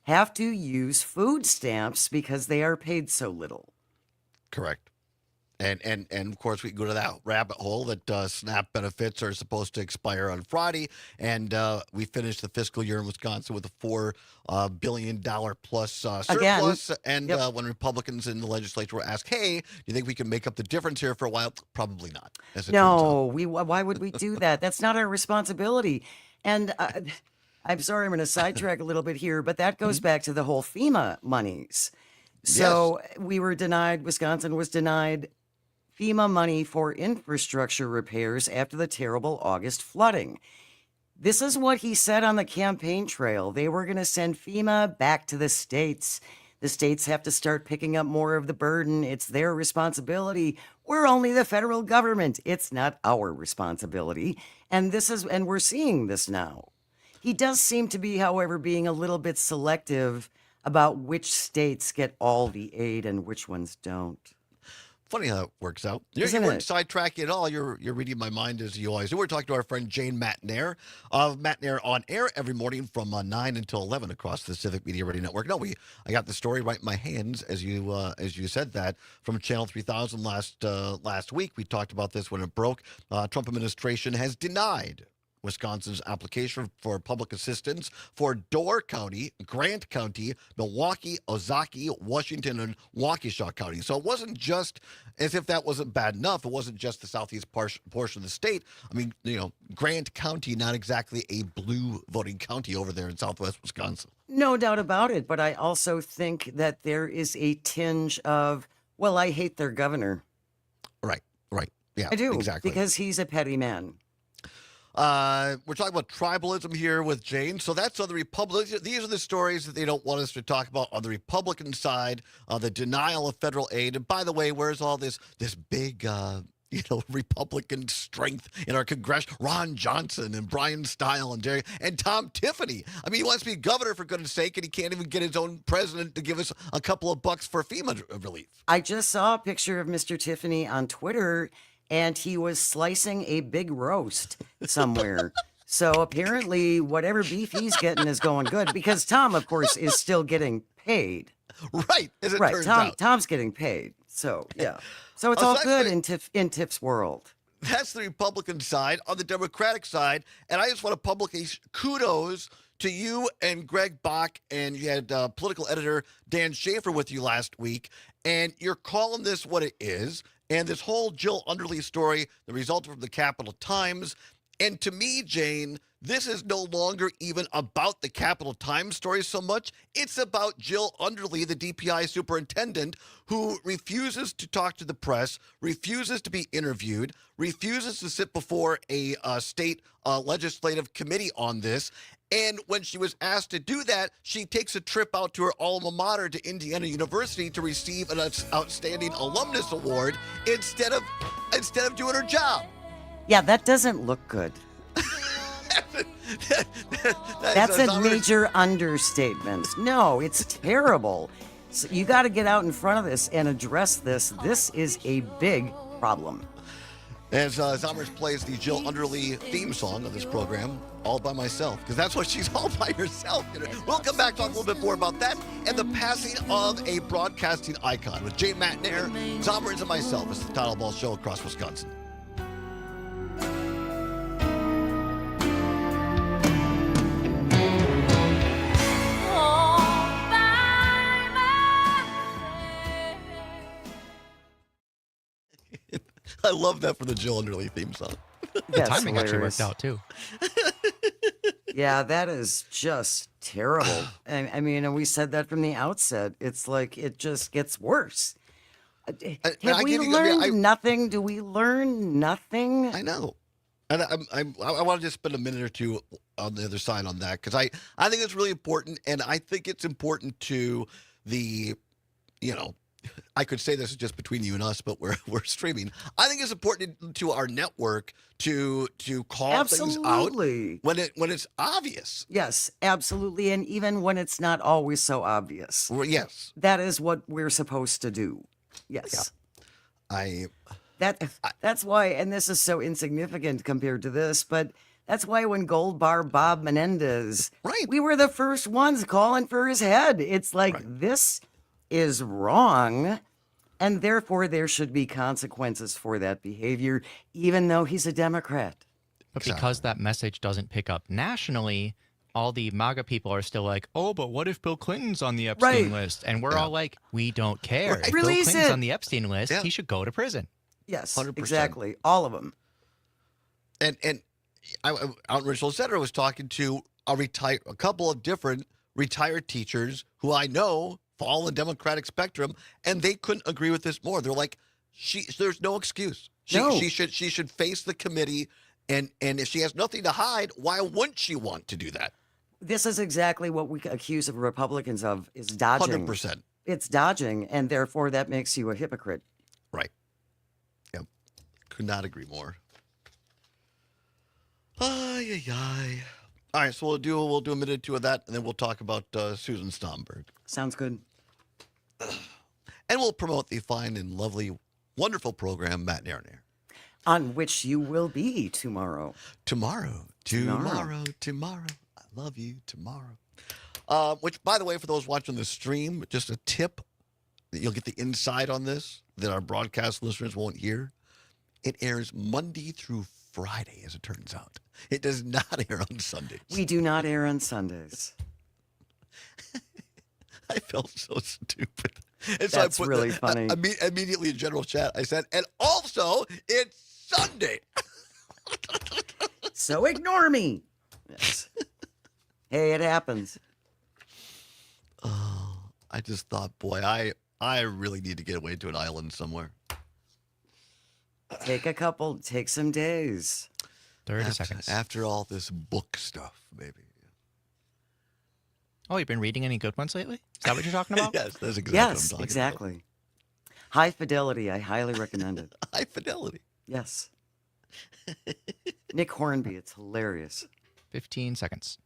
have to use food stamps because they are paid so little. Correct. And of course, we can go to that rabbit hole that SNAP benefits are supposed to expire on Friday. And we finished the fiscal year in Wisconsin with a $4 billion plus surplus. And when Republicans in the legislature were asked, hey, do you think we can make up the difference here for a while? Probably not. As it turns out. No, why would we do that? That's not our responsibility. And I'm sorry, I'm going to sidetrack a little bit here, but that goes back to the whole FEMA monies. So we were denied, Wisconsin was denied FEMA money for infrastructure repairs after the terrible August flooding. This is what he said on the campaign trail. They were going to send FEMA back to the states. The states have to start picking up more of the burden. It's their responsibility. We're only the federal government. It's not our responsibility. And we're seeing this now. He does seem to be, however, being a little bit selective about which states get all the aid and which ones don't. Funny how it works out. You weren't sidetracking at all. You're reading my mind as you always do. We're talking to our friend Jane Matnair of Matnair on Air every morning from 9 until 11 across the Civic Media Radio Network. No, I got the story right in my hands as you said that from Channel 3000 last week. We talked about this when it broke. Trump administration has denied Wisconsin's application for public assistance for Door County, Grant County, Milwaukee, Ozaukee, Washington, and Waukesha County. So it wasn't just, as if that wasn't bad enough, it wasn't just the southeast portion of the state. I mean, Grant County, not exactly a blue voting county over there in southwest Wisconsin. No doubt about it, but I also think that there is a tinge of, well, I hate their governor. Right. Yeah, I do, exactly. because he's a petty man. We're talking about tribalism here with Jane. So that's on the Republican. These are the stories that they don't want us to talk about on the Republican side, the denial of federal aid. And by the way, where's all this big, Republican strength in our Congress? Ron Johnson and Brian Stile and Tom Tiffany. I mean, he wants to be governor for goodness sake, and he can't even get his own president to give us a couple of bucks for FEMA relief. I just saw a picture of Mr. Tiffany on Twitter, and he was slicing a big roast somewhere. So apparently whatever beef he's getting is going good, because Tom, of course, is still getting paid. Right, as it turns out. Tom's getting paid. So, yeah. So it's all good in Tiff's world. That's the Republican side. On the Democratic side, and I just want to publicly kudos to you and Greg Bach, and you had political editor Dan Schaefer with you last week, and you're calling this what it is. And this whole Jill Underly story, the result from the Capital Times. And to me, Jane, this is no longer even about the Capital Times story so much. It's about Jill Underly, the DPI superintendent, who refuses to talk to the press, refuses to be interviewed, refuses to sit before a state legislative committee on this. And when she was asked to do that, she takes a trip out to her alma mater to Indiana University to receive an Outstanding Alumnus Award instead of doing her job. Yeah, that doesn't look good. That's a major understatement. No, it's terrible. So you got to get out in front of this and address this. This is a big problem. As Zommers plays the Jill Underly theme song of this program, All By Myself, because that's what she's all by herself. We'll come back, talk a little bit more about that and the passing of a broadcasting icon with Jane Matnair, Zommers, and myself. It's the Todd Allbaugh Show across Wisconsin. I love that for the Jill Underly theme song. The timing actually worked out, too. Yeah, that is just terrible. I mean, and we said that from the outset. It's like it just gets worse. Have we learned nothing? Do we learn nothing? I know. And I want to just spend a minute or two on the other side on that, because I think it's really important, and I think it's important to the, I could say this is just between you and us, but we're streaming. I think it's important to our network to call things out when it's obvious. Yes, absolutely, and even when it's not always so obvious. Well, yes, that is what we're supposed to do. Yes, yeah. That's why, and this is so insignificant compared to this, but that's why when Gold Bar Bob Menendez, we were the first ones calling for his head. It's like this is wrong. And therefore, there should be consequences for that behavior, even though he's a Democrat. But because that message doesn't pick up nationally, all the MAGA people are still like, oh, but what if Bill Clinton's on the Epstein list? And we're all like, we don't care. If Bill Release Clinton's it. on the Epstein list, he should go to prison. Yes, 100%. exactly. All of them. And out in Richland Center, I was talking to a couple of different retired teachers who I know fall on the Democratic spectrum, and they couldn't agree with this more. They're like, there's no excuse. She should face the committee, and if she has nothing to hide, why wouldn't she want to do that? This is exactly what we accuse of Republicans of, is dodging. 100%. It's dodging, and therefore that makes you a hypocrite. Right. Yep. Could not agree more. Ay, ay, ay. All right, so we'll do a minute or two of that, and then we'll talk about Susan Stomberg. Sounds good. And we'll promote the fine and lovely, wonderful program, Matt and Aaron Air. On which you will be tomorrow. Tomorrow. I love you tomorrow. Which, by the way, for those watching the stream, just a tip that you'll get the inside on this that our broadcast listeners won't hear. It airs Monday through Friday, as it turns out. It does not air on Sundays. We do not air on Sundays. I felt so stupid. And That's so I put really funny. Immediately in general chat, I said, and also, it's Sunday. So ignore me. Yes. Hey, it happens. Oh, I just thought, boy, I really need to get away to an island somewhere. Take some days. 30 seconds. After all this book stuff, maybe. Oh, you've been reading any good ones lately? Is that what you're talking about? Yes, that's exactly what I'm talking exactly. High Fidelity. I highly recommend it. High Fidelity. Yes. Nick Hornby. It's hilarious. 15 seconds.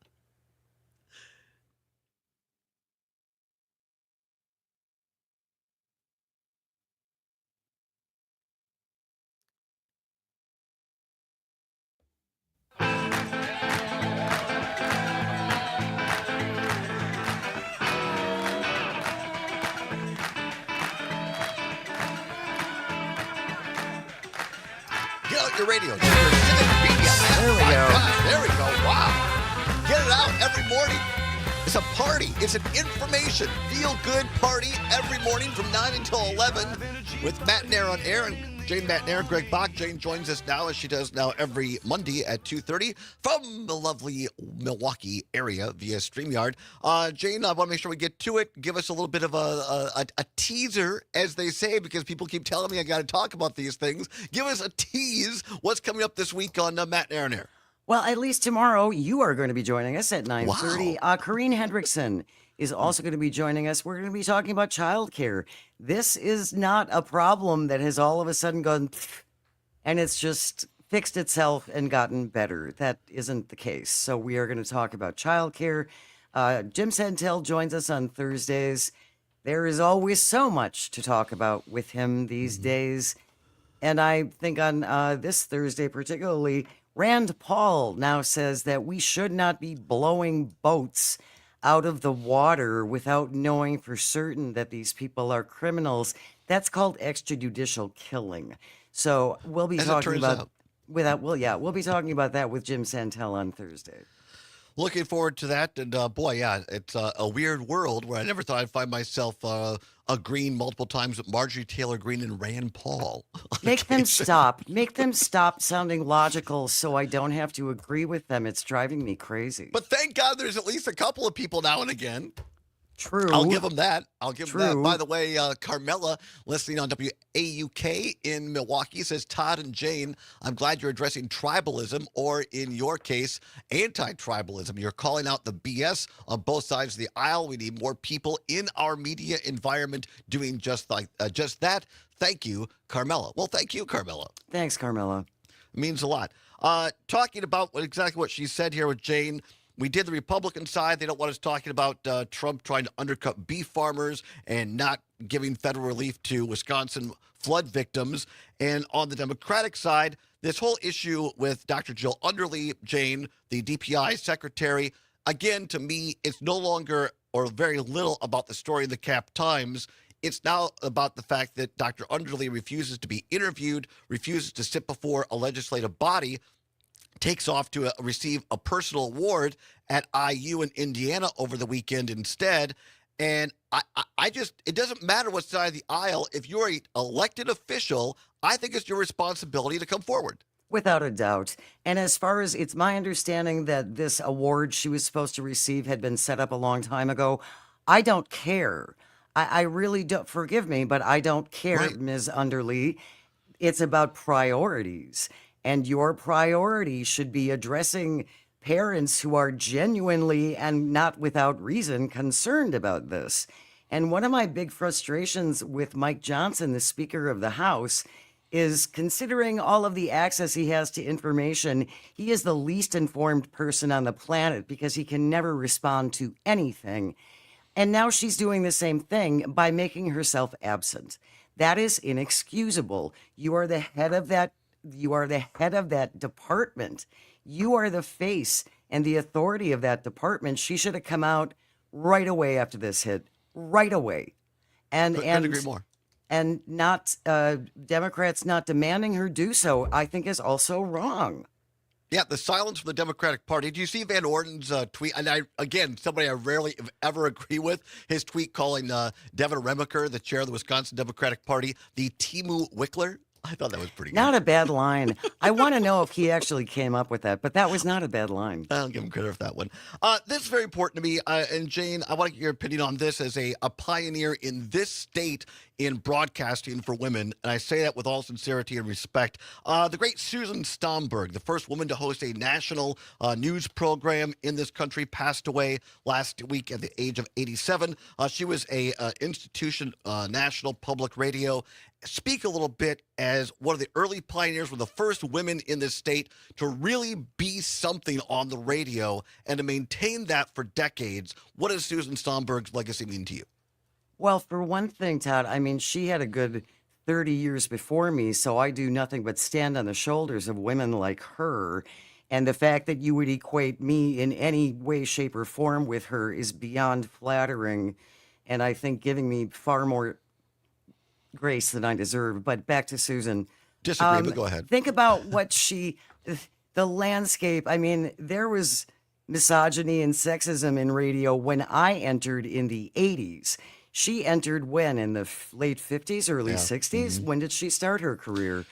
Get out your radio. Get your civic media. There we go. Gosh, there we go. Wow. Get it out every morning. It's a party. It's an information feel-good party every morning from 9 until 11 with Matt and Aaron on air. And Jane, Matt and Aaron, Greg Bach. Jane joins us now, as she does now every Monday at 2:30 from the lovely Milwaukee area via StreamYard. Jane, I want to make sure we get to it. Give us a little bit of a teaser, as they say, because people keep telling me I got to talk about these things. Give us a tease. What's coming up this week on Matt and Aaron Air? Well, at least tomorrow you are going to be joining us at 9:30. Corrine Hendrickson is also going to be joining us. We're going to be talking about childcare. This is not a problem that has all of a sudden gone pfft, and it's just fixed itself and gotten better. That isn't the case. So we are going to talk about childcare. Jim Santel joins us on Thursdays. There is always so much to talk about with him these days. And I think on this Thursday particularly, Rand Paul now says that we should not be blowing boats out of the water without knowing for certain that these people are criminals. That's called extrajudicial killing. So we'll be talking about we'll be talking about that with Jim Santel on Thursday. Looking forward to that. And boy, yeah, it's a weird world where I never thought I'd find myself agreeing multiple times with Marjorie Taylor Greene and Rand Paul. Make them stop. Make them stop sounding logical so I don't have to agree with them. It's driving me crazy. But thank God there's at least a couple of people now and again. True. I'll give them that. By the way, Carmela, listening on WAUK in Milwaukee, says, Todd and Jane, I'm glad you're addressing tribalism, or in your case, anti-tribalism. You're calling out the BS on both sides of the aisle. We need more people in our media environment doing just that. Thank you, Carmela. Well, thank you, Carmela. Thanks, Carmela. It means a lot. Talking about exactly what she said here with Jane, we did the Republican side. They don't want us talking about Trump trying to undercut beef farmers and not giving federal relief to Wisconsin flood victims. And on the Democratic side, this whole issue with Dr. Jill Underly, Jane, the DPI secretary, again, to me, it's no longer or very little about the story of the Cap Times. It's now about the fact that Dr. Underly refuses to be interviewed, refuses to sit before a legislative body, takes off to receive a personal award at IU in Indiana over the weekend instead. And I just, it doesn't matter what side of the aisle. If you're an elected official, I think it's your responsibility to come forward. Without a doubt. And as far as it's my understanding that this award she was supposed to receive had been set up a long time ago, I don't care. I really don't, forgive me, but I don't care, Right. Ms. Underly. It's about priorities. And your priority should be addressing parents who are genuinely and not without reason concerned about this. And one of my big frustrations with Mike Johnson, the Speaker of the House, is considering all of the access he has to information, he is the least informed person on the planet because he can never respond to anything. And now she's doing the same thing by making herself absent. That is inexcusable. You are the head of that. You are the head of that department. You are the face and the authority of that department. She should have come out right away after this hit, right away. Couldn't agree more. And not Democrats not demanding her do so, I think is also wrong. Yeah, the silence from the Democratic Party. Do you see Van Orden's tweet? And somebody I rarely ever agree with, his tweet calling Devin Remacher, the chair of the Wisconsin Democratic Party, the Timu Wickler. I thought that was pretty good. Not a bad line. I want to know if he actually came up with that, but that was not a bad line. I'll give him credit for that one. This is very important to me. And Jane, I want to get your opinion on this as a pioneer in this state in broadcasting for women. And I say that with all sincerity and respect. The great Susan Stomberg, the first woman to host a national news program in this country, passed away last week at the age of 87. She was a institution, National Public Radio. Speak a little bit as one of the early pioneers, one of the first women in this state to really be something on the radio and to maintain that for decades. What does Susan Stomberg's legacy mean to you? Well, for one thing, Todd, I mean, she had a good 30 years before me, so I do nothing but stand on the shoulders of women like her. And the fact that you would equate me in any way, shape, or form with her is beyond flattering, and I think giving me far more grace than I deserve. But back to Susan. Disagree, but go ahead. Think about what the landscape. I mean, there was misogyny and sexism in radio when I entered in the 80s. She entered when? In the late 50s, early 60s? Mm-hmm. When did she start her career?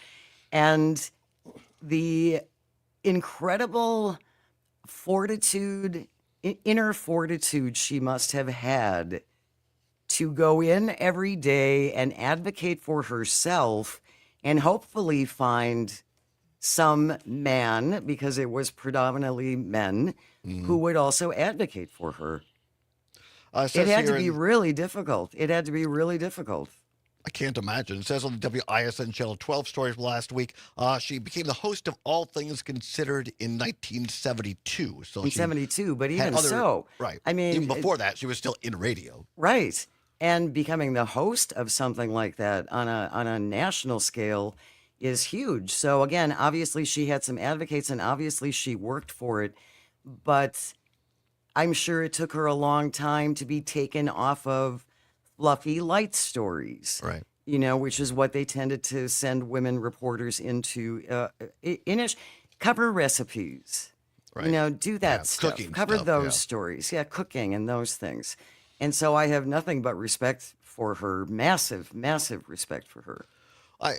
And the incredible fortitude, inner fortitude she must have had to go in every day and advocate for herself and hopefully find some man, because it was predominantly men, who would also advocate for her. It had to be really difficult. It had to be really difficult. I can't imagine. It says on the WISN Channel 12 story from last week, she became the host of All Things Considered in 1972. So In 72, but even right. I mean, even before that, she was still in radio. Right. And becoming the host of something like that on a national scale is huge. So again, obviously she had some advocates and obviously she worked for it, but I'm sure it took her a long time to be taken off of fluffy light stories. Right. You know, which is what they tended to send women reporters into, cover recipes. Right. You know, do that stuff. Cooking Cover stuff, those yeah. stories. Yeah, cooking and those things. And so I have nothing but respect for her. Massive, massive respect for her. I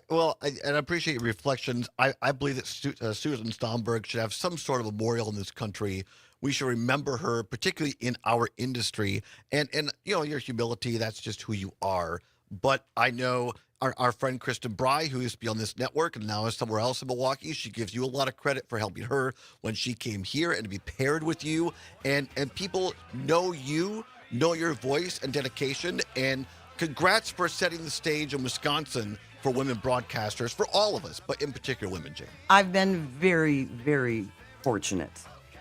appreciate your reflections. I believe that Susan Stomberg should have some sort of memorial in this country. We should remember her, particularly in our industry. And you know, your humility, that's just who you are. But I know our friend Kristen Bry, who used to be on this network and now is somewhere else in Milwaukee, she gives you a lot of credit for helping her when she came here and to be paired with you. And people know you, know your voice and dedication. And congrats for setting the stage in Wisconsin for women broadcasters, for all of us, but in particular women, Jane. I've been very, very fortunate.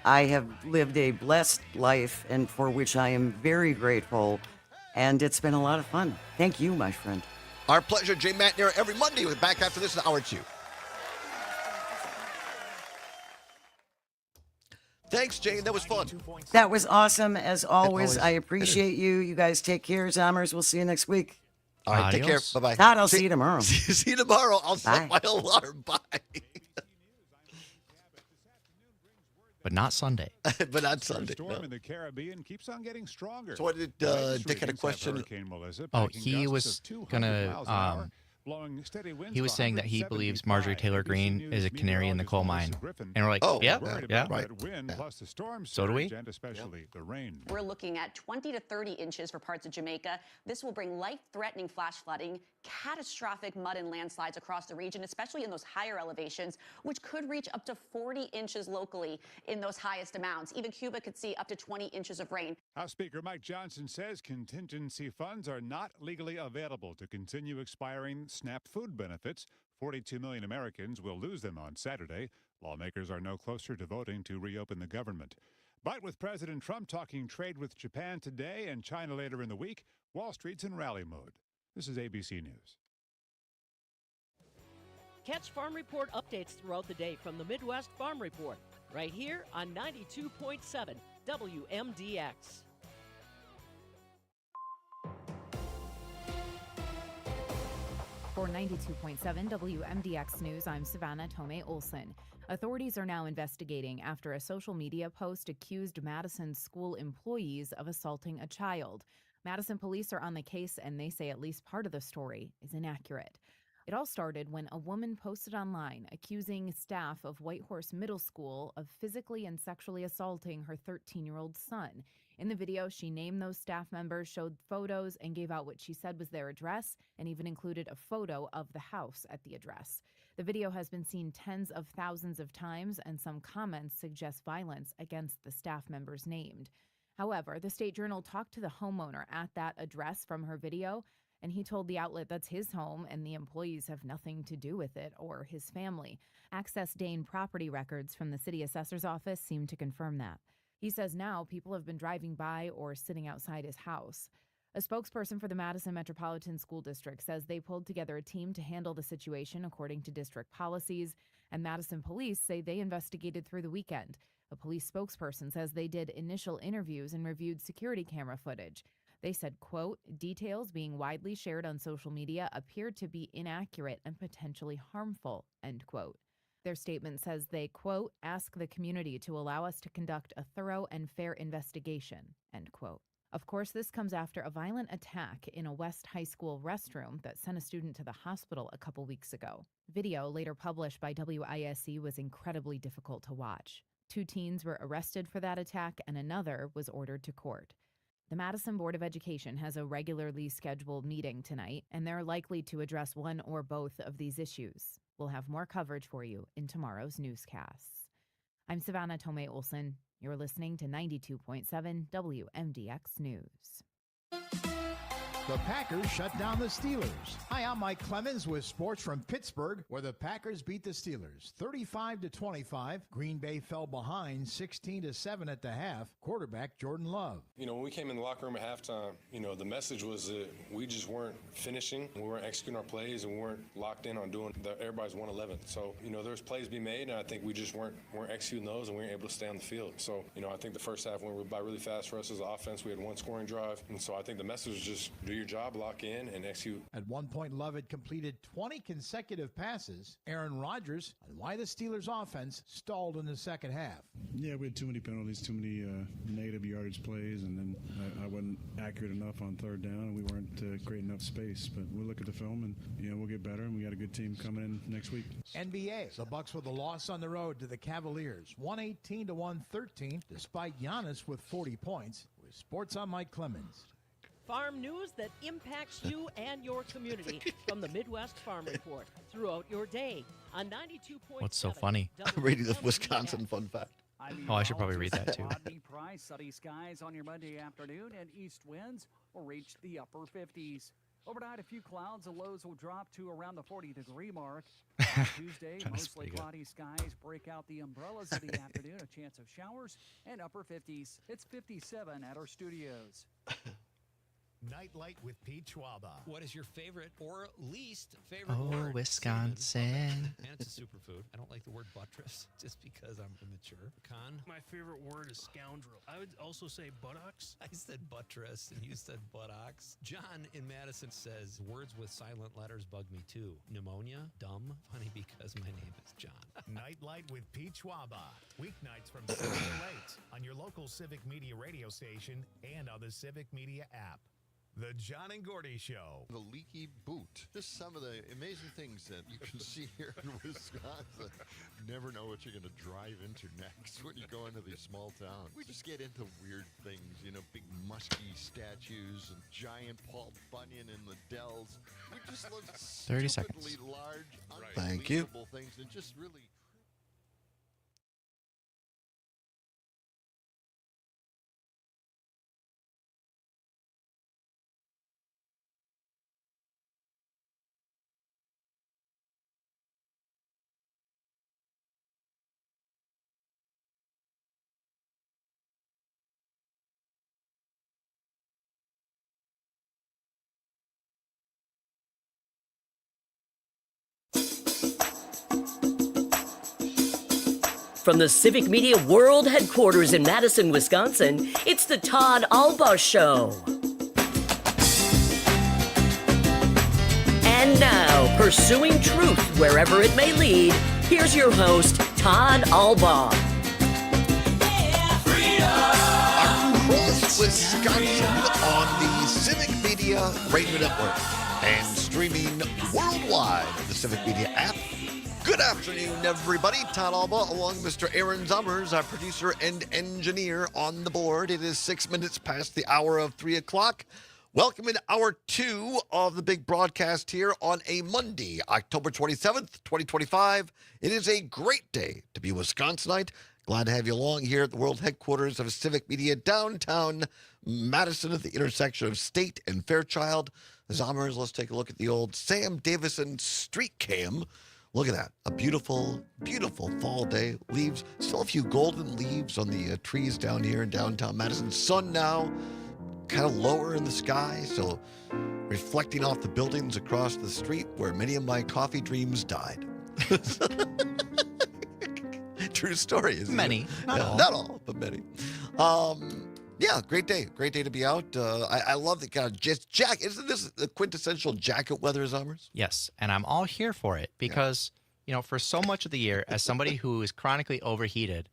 I have lived a blessed life, and for which I am very grateful, and it's been a lot of fun. Thank you, my friend. Our pleasure, Jane Matnier, every Monday. We're back after this in hour 2. Thanks, Jane. That was fun. That was awesome, as always. always I appreciate you. You guys take care, Zommers. We'll see you next week. All right, take care. Adios. Bye-bye. Todd, I'll see you tomorrow. See you tomorrow. I'll set Bye. my alarm. Bye. But not Sunday. But not Sunday. Storm no. in the Caribbean keeps on getting stronger. So what did Dick had a question? He was gonna. He was saying that he believes Marjorie Taylor Greene is a canary in the coal mine, and we're like, yeah, right. Plus the storms So do we. and especially the rain. We're looking at 20 to 30 inches for parts of Jamaica. This will bring life-threatening flash flooding, catastrophic mud and landslides across the region, especially in those higher elevations, which could reach up to 40 inches locally in those highest amounts. Even Cuba could see up to 20 inches of rain. House Speaker Mike Johnson says contingency funds are not legally available to continue expiring SNAP food benefits. 42 million Americans will lose them on Saturday. Lawmakers are no closer to voting to reopen the government. But with President Trump talking trade with Japan today and China later in the week, Wall Street's in rally mode. This is ABC News. Catch Farm Report updates throughout the day from the Midwest Farm Report, right here on 92.7 WMDX. For 92.7 WMDX News, I'm Savannah Tomei Olson. Authorities are now investigating after a social media post accused Madison school employees of assaulting a child. Madison police are on the case, and they say at least part of the story is inaccurate. It all started when a woman posted online accusing staff of Whitehorse Middle School of physically and sexually assaulting her 13-year-old son. In the video, she named those staff members, showed photos, and gave out what she said was their address, and even included a photo of the house at the address. The video has been seen tens of thousands of times, and some comments suggest violence against the staff members named. However, the State Journal talked to the homeowner at that address from her video, and he told the outlet that's his home and the employees have nothing to do with it or his family. Access Dane property records from the city assessor's office seem to confirm that. He says now people have been driving by or sitting outside his house. A spokesperson for the Madison Metropolitan School District says they pulled together a team to handle the situation according to district policies, and Madison police say they investigated through the weekend. A police spokesperson says they did initial interviews and reviewed security camera footage. They said, quote, details being widely shared on social media appeared to be inaccurate and potentially harmful, end quote. Their statement says they, quote, ask the community to allow us to conduct a thorough and fair investigation, end quote. Of course, this comes after a violent attack in a West High School restroom that sent a student to the hospital a couple weeks ago. Video later published by WISC was incredibly difficult to watch. 2 teens were arrested for that attack and another was ordered to court. The Madison Board of Education has a regularly scheduled meeting tonight, and they're likely to address one or both of these issues. We'll have more coverage for you in tomorrow's newscasts. I'm Savannah Tomei Olson. You're listening to 92.7 WMDX News. The Packers shut down the Steelers. Hi, I'm Mike Clemens with sports from Pittsburgh, where the Packers beat the Steelers 35-25. Green Bay fell behind 16-7 at the half. Quarterback Jordan Love. You know, when we came in the locker room at halftime, you know, the message was that we just weren't finishing. We weren't executing our plays, and we weren't locked in on doing everybody's 111. So, you know, there's plays to be made, and I think we just weren't executing those, and we weren't able to stay on the field. So, you know, I think the first half went by really fast for us as an offense. We had 1 scoring drive, and so I think the message was just do your job, lock in, and execute. At one point, Love had completed 20 consecutive passes. Aaron Rodgers on why the Steelers' offense stalled in the second half. Yeah, we had too many penalties, too many negative yardage plays, and then I wasn't accurate enough on third down, and we weren't creating enough space. But we'll look at the film, and you know we'll get better, and we got a good team coming in next week. NBA, the Bucks with a loss on the road to the Cavaliers, 118-113, despite Giannis with 40 points. With sports, I'm Mike Clemens. Farm news that impacts you and your community from the Midwest Farm Report throughout your day on 92.7. What's so funny? I'm reading the Wisconsin fun fact. Oh, I should probably read that too. Rodney Price, sunny skies on your Monday afternoon, and east winds will reach the upper 50s. Overnight, a few clouds, the lows will drop to around the 40-degree mark. On Tuesday, mostly cloudy skies break out the umbrellas in the afternoon, a chance of showers, and upper 50s. It's 57 at our studios. Nightlight with Pete Schwaba. What is your favorite or least favorite word? Oh, Wisconsin. And it's a superfood. I don't like the word buttress just because I'm immature. Con? My favorite word is scoundrel. I would also say buttocks. I said buttress and you said buttocks. John in Madison says words with silent letters bug me too. Pneumonia? Dumb? Funny because my name is John. Nightlight with Pete Schwaba. Weeknights from 6 to 8 on your local Civic Media radio station and on the Civic Media app. The John and Gordy Show. The leaky boot. Just some of the amazing things that you can see here in Wisconsin. Never know what you're going to drive into next when you go into these small towns. We just get into weird things, big musky statues and giant Paul Bunyan in the dells. We just love 30 seconds. stupidly large, Thank you. unbelievable things and just really... From the Civic Media World Headquarters in Madison, Wisconsin, it's the Todd Allbaugh Show. And now, pursuing truth wherever it may lead, here's your host, Todd Allbaugh. Across Wisconsin on the Civic Media Radio Network and streaming worldwide on the Civic Media app. Good afternoon, everybody. Todd Allbaugh along with Mr. Aaron Zummers, our producer and engineer on the board. It is 6 minutes past the hour of 3 o'clock. Welcome in hour 2 of the big broadcast here on a Monday, October 27th, 2025. It is a great day to be a Wisconsinite. Glad to have you along here at the world headquarters of Civic Media, downtown Madison at the intersection of State and Fairchild. Zummers, let's take a look at the old Sam Davison street cam. Look at that. A beautiful, beautiful fall day. Leaves, still a few golden leaves on the trees down here in downtown Madison. Sun now kind of lower in the sky, so reflecting off the buildings across the street where many of my coffee dreams died. True story, isn't Many, it? not all. Not all, but many. Yeah, great day. Great day to be out. I love the kind of just jacket. Isn't this the quintessential jacket weather, Zummers? Yes, and I'm all here for it because, for so much of the year, as somebody who is chronically overheated,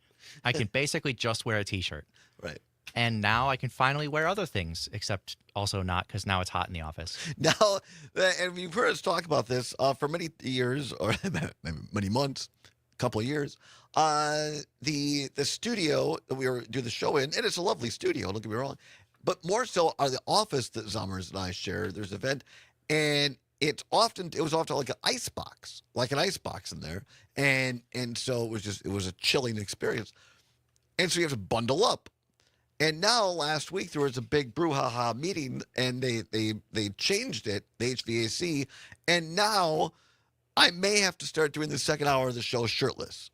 I can basically just wear a T-shirt. Right. And now I can finally wear other things, except also not because now it's hot in the office. Now, and you've heard us talk about this for many years, or many months, a couple of years. The studio that we do the show in, and it's a lovely studio, don't get me wrong, but more so are the office that Zummers and I share. There's an event, and it was often like an ice box in there, and so it was a chilling experience, and so you have to bundle up. And now last week there was a big brouhaha meeting, and they changed it, the HVAC, and now I may have to start doing the second hour of the show shirtless.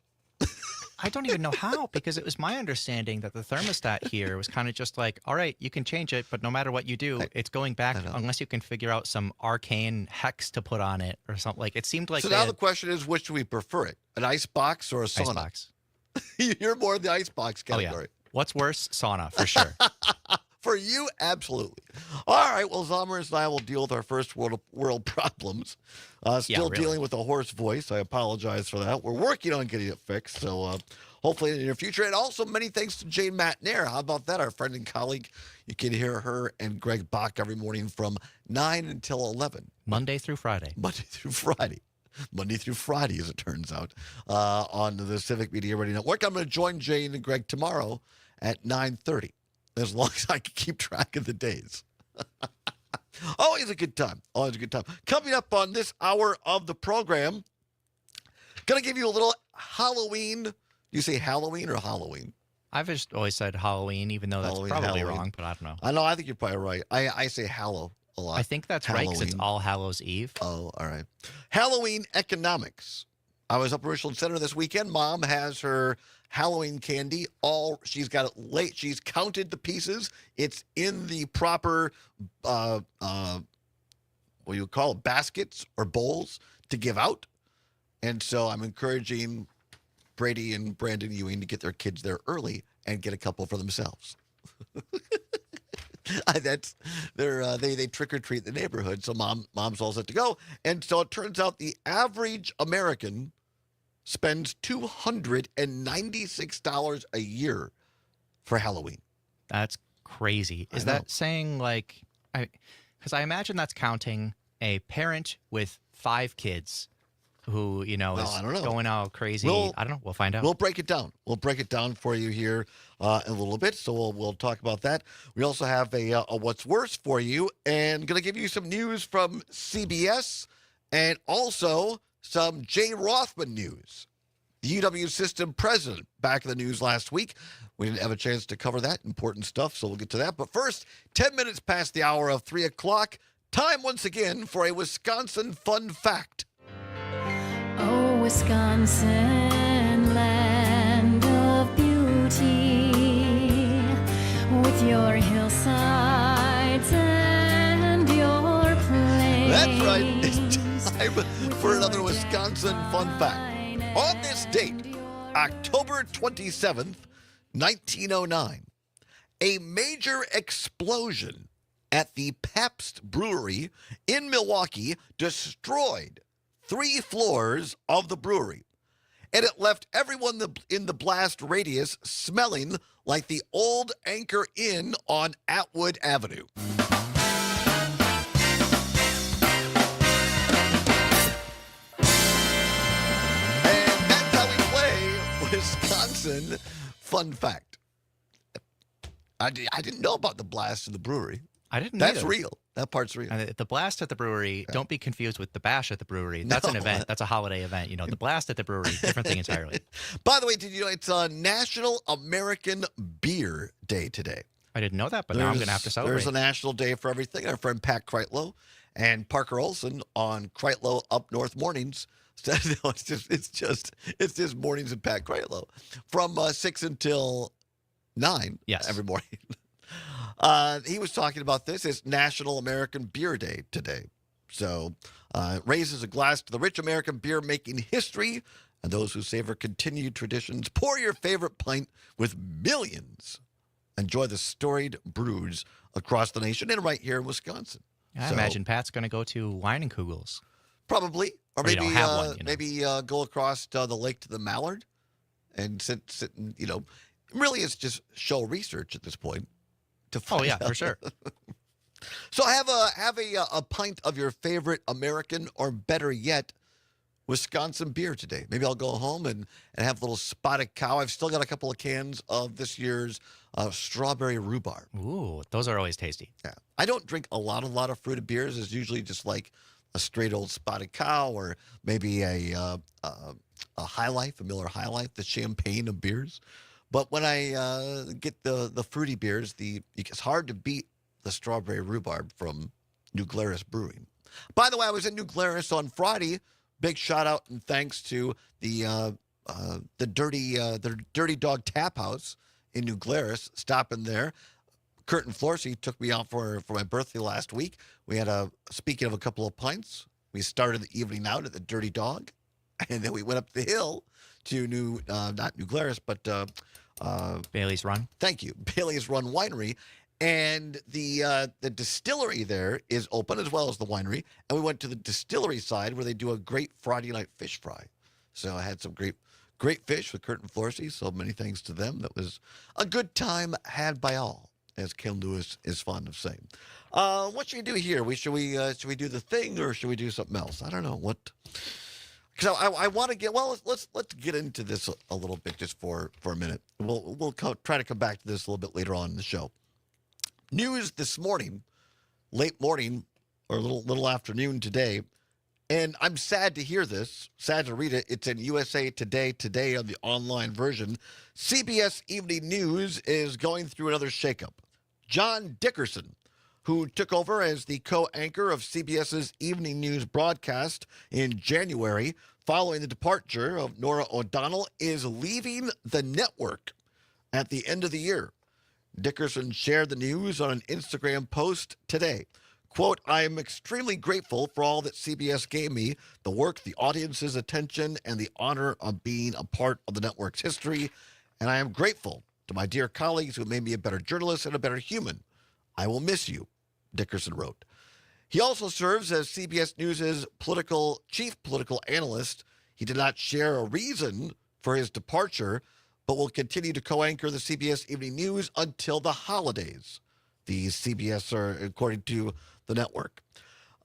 I don't even know how, because it was my understanding that the thermostat here was kind of just like, all right, you can change it, but no matter what you do, it's going back unless you can figure out some arcane hex to put on it or something. Like it seemed like. So now the question is, which do we prefer it? An ice box or a sauna? Ice box. You're more in the ice box category. Oh, yeah. What's worse? Sauna, for sure. For you, absolutely. All right, well, Zummers and I will deal with our first world problems. Still dealing with a hoarse voice. I apologize for that. We're working on getting it fixed, so hopefully in the near future. And also many thanks to Jane Matnair. How about that? Our friend and colleague. You can hear her and Greg Bach every morning from 9 until 11. Monday through Friday. Monday through Friday, as it turns out, on the Civic Media Radio Network. I'm going to join Jane and Greg tomorrow at 9:30. As long as I can keep track of the days. Always a good time. Always a good time. Coming up on this hour of the program, going to give you a little Halloween. You say Halloween or Halloween? I've just always said Halloween, even though that's probably wrong, but I don't know. I know. I think you're probably right. I say Hallow a lot. I think that's right because it's All Hallows Eve. Oh, all right. Halloween economics. I was up at Richland Center this weekend. Mom has her Halloween candy. She's got it late. She's counted the pieces. It's in the proper, what you call it, baskets or bowls to give out. And so I'm encouraging Brady and Brandon Ewing to get their kids there early and get a couple for themselves. They trick or treat the neighborhood, so mom's all set to go. And so it turns out the average American spends $296 a year for Halloween. That's crazy. Is that saying because I imagine that's counting a parent with 5 kids who, is I don't know. going all crazy. I don't know. We'll find out. We'll break it down. We'll break it down for you here in a little bit. So we'll talk about that. We also have a What's Worse for you, and going to give you some news from CBS and also some Jay Rothman news. The UW system president back in the news last week. We didn't have a chance to cover that important stuff, so we'll get to that. But first, 10 minutes past the hour of 3 o'clock, time once again for a Wisconsin fun fact. Oh, Wisconsin, land of beauty, with your hillsides and your plains. That's right. It's time for another Wisconsin fun fact. On this date, October 27th, 1909, a major explosion at the Pabst Brewery in Milwaukee destroyed 3 floors of the brewery, and it left everyone in the blast radius smelling like the old Anchor Inn on Atwood Avenue. And that's how we play Wisconsin Fun Fact. I didn't know about the blast in the brewery. I didn't. That's either. real. That part's real. The blast at the brewery, don't be confused with the bash at the brewery. That's an event. That's a holiday event. The blast at the brewery, different thing entirely. By the way, did you know it's National American Beer Day today? I didn't know that, but now I'm going to have to celebrate. There's a national day for everything. Our friend Pat Kreitlow and Parker Olson on Kreitlow Up North Mornings. It's just mornings and Pat Kreitlow from 6 until 9 every morning. He was talking about this. It's National American Beer Day today. So raises a glass to the rich American beer making history and those who savor continued traditions. Pour your favorite pint with millions. Enjoy the storied brews across the nation and right here in Wisconsin. I imagine Pat's going to go to Wine and Kugels. Probably. Or maybe maybe go across the lake to the Mallard and sit and, really it's just show research at this point. Oh yeah, for sure. So have a pint of your favorite American or better yet, Wisconsin beer today. Maybe I'll go home and have a little Spotted Cow. I've still got a couple of cans of this year's strawberry rhubarb. Ooh, those are always tasty. Yeah, I don't drink a lot of fruited beers. It's usually just like a straight old Spotted Cow or maybe a High Life, a Miller High Life, the champagne of beers. But when I get the fruity beers, it's hard to beat the strawberry rhubarb from New Glarus Brewing. By the way, I was in New Glarus on Friday. Big shout out and thanks to the Dirty Dog Tap House in New Glarus. Stopping there, Kurt and Florsey took me out for my birthday last week. We had speaking of a couple of pints, we started the evening out at the Dirty Dog, and then we went up the hill to not New Glarus, but Bailey's Run. Thank you, Bailey's Run Winery, and the distillery there is open as well as the winery. And we went to the distillery side where they do a great Friday night fish fry. So I had some great fish with Kurt and Florsey. So many thanks to them. That was a good time had by all, as Ken Lewis is fond of saying. What should we do here? Should we do the thing or should we do something else? I don't know what. Because I want to get let's get into this a little bit just for a minute. We'll try to come back to this a little bit later on in the show. News this morning, late morning or a little afternoon today, and I'm sad to hear this, sad to read it. It's in USA Today on the online version. CBS Evening News is going through another shakeup. John Dickerson, who took over as the co-anchor of CBS's Evening News broadcast in January, following the departure of Nora O'Donnell, is leaving the network at the end of the year. Dickerson shared the news on an Instagram post today. Quote, I am extremely grateful for all that CBS gave me, the work, the audience's attention, and the honor of being a part of the network's history. And I am grateful to my dear colleagues who made me a better journalist and a better human. I will miss you, Dickerson wrote. He also serves as CBS News' chief political analyst. He did not share a reason for his departure, but will continue to co-anchor the CBS Evening News until the holidays. The CBS are, according to the network.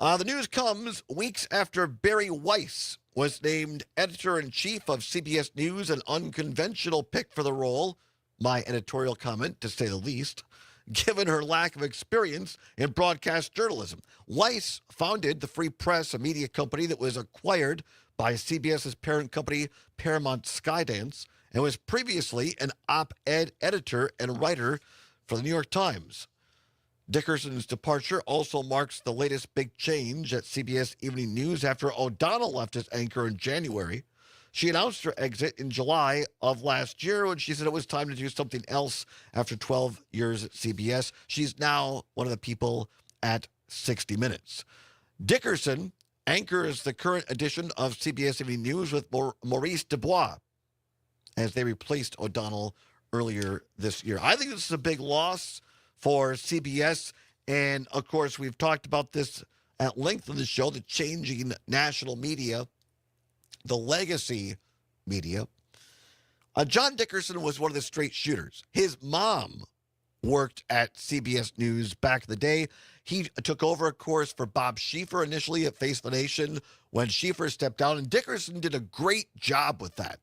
The news comes weeks after Barry Weiss was named editor-in-chief of CBS News, an unconventional pick for the role. My editorial comment, to say the least, given her lack of experience in broadcast journalism. Weiss founded the Free Press, a media company that was acquired by CBS's parent company, Paramount Skydance, and was previously an op-ed editor and writer for the New York Times. Dickerson's departure also marks the latest big change at CBS Evening News after O'Donnell left as anchor in January. She announced her exit in July of last year when she said it was time to do something else after 12 years at CBS. She's now one of the people at 60 Minutes. Dickerson anchors the current edition of CBS Evening News with Maurice Dubois as they replaced O'Donnell earlier this year. I think this is a big loss for CBS. And, of course, we've talked about this at length in the show, the changing national media, the legacy media. John Dickerson was one of the straight shooters. His mom worked at CBS News back in the day. He took over, of course, for Bob Schieffer initially at Face the Nation when Schieffer stepped down, and Dickerson did a great job with that.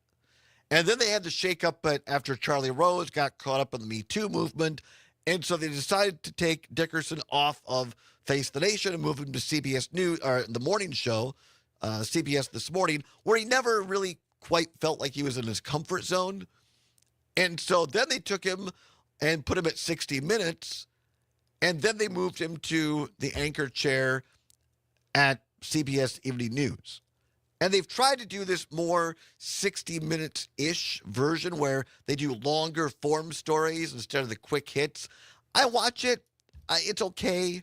And then they had to shake up after Charlie Rose got caught up in the Me Too movement. And so they decided to take Dickerson off of Face the Nation and move him to CBS News, or the morning show, CBS This Morning, where he never really quite felt like he was in his comfort zone. And so then they took him and put him at 60 Minutes, and then they moved him to the anchor chair at CBS Evening News. And they've tried to do this more 60 Minutes-ish version where they do longer form stories instead of the quick hits. I watch it. It's okay.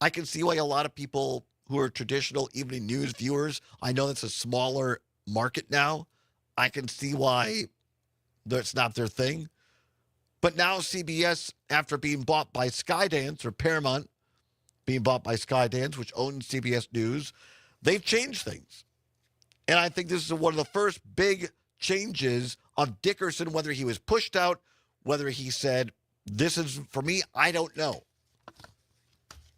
I can see why a lot of people who are traditional evening news viewers, I know that's a smaller market now. I can see why that's not their thing. But now CBS, after being bought by Skydance, or Paramount being bought by Skydance, which owns CBS News, they've changed things. And I think this is one of the first big changes of Dickerson, whether he was pushed out, whether he said, this is for me, I don't know.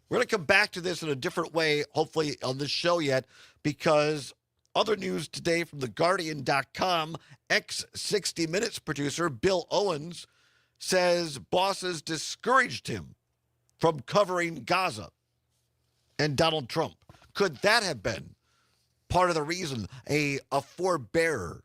We're going to come back to this in a different way, hopefully on this show yet, because other news today from TheGuardian.com, ex-60 Minutes producer Bill Owens says bosses discouraged him from covering Gaza and Donald Trump. Could that have been part of the reason, a forebearer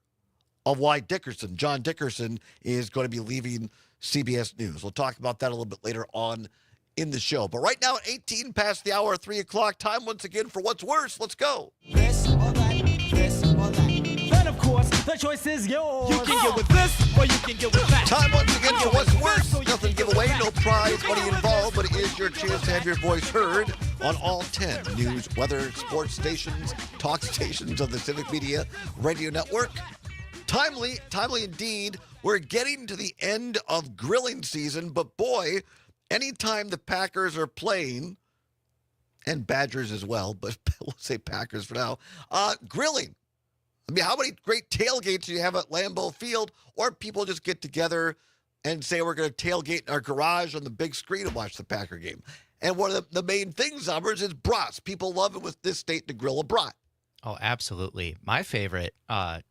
of why John Dickerson, is going to be leaving CBS News? We'll talk about that a little bit later on in the show. But right now, at 18 past the hour, 3 o'clock, time once again for What's Worse. Let's go. This or that, this or that. Then, of course, the choice is yours. You can get with this or you can get with that. Time once again for What's Worse. Nothing to give away, no prize money involved, but it is your chance to have your voice heard on all 10 news, weather, sports stations, talk stations of the Civic Media Radio Network. Timely indeed. We're getting to the end of grilling season, but boy, anytime the Packers are playing, and Badgers as well, but we'll say Packers for now, grilling. I mean, how many great tailgates do you have at Lambeau Field? Or people just get together and say we're going to tailgate in our garage on the big screen and watch the Packer game. And one of the main things, Summers, is brats. People love it with this state to grill a brat. Oh, absolutely. My favorite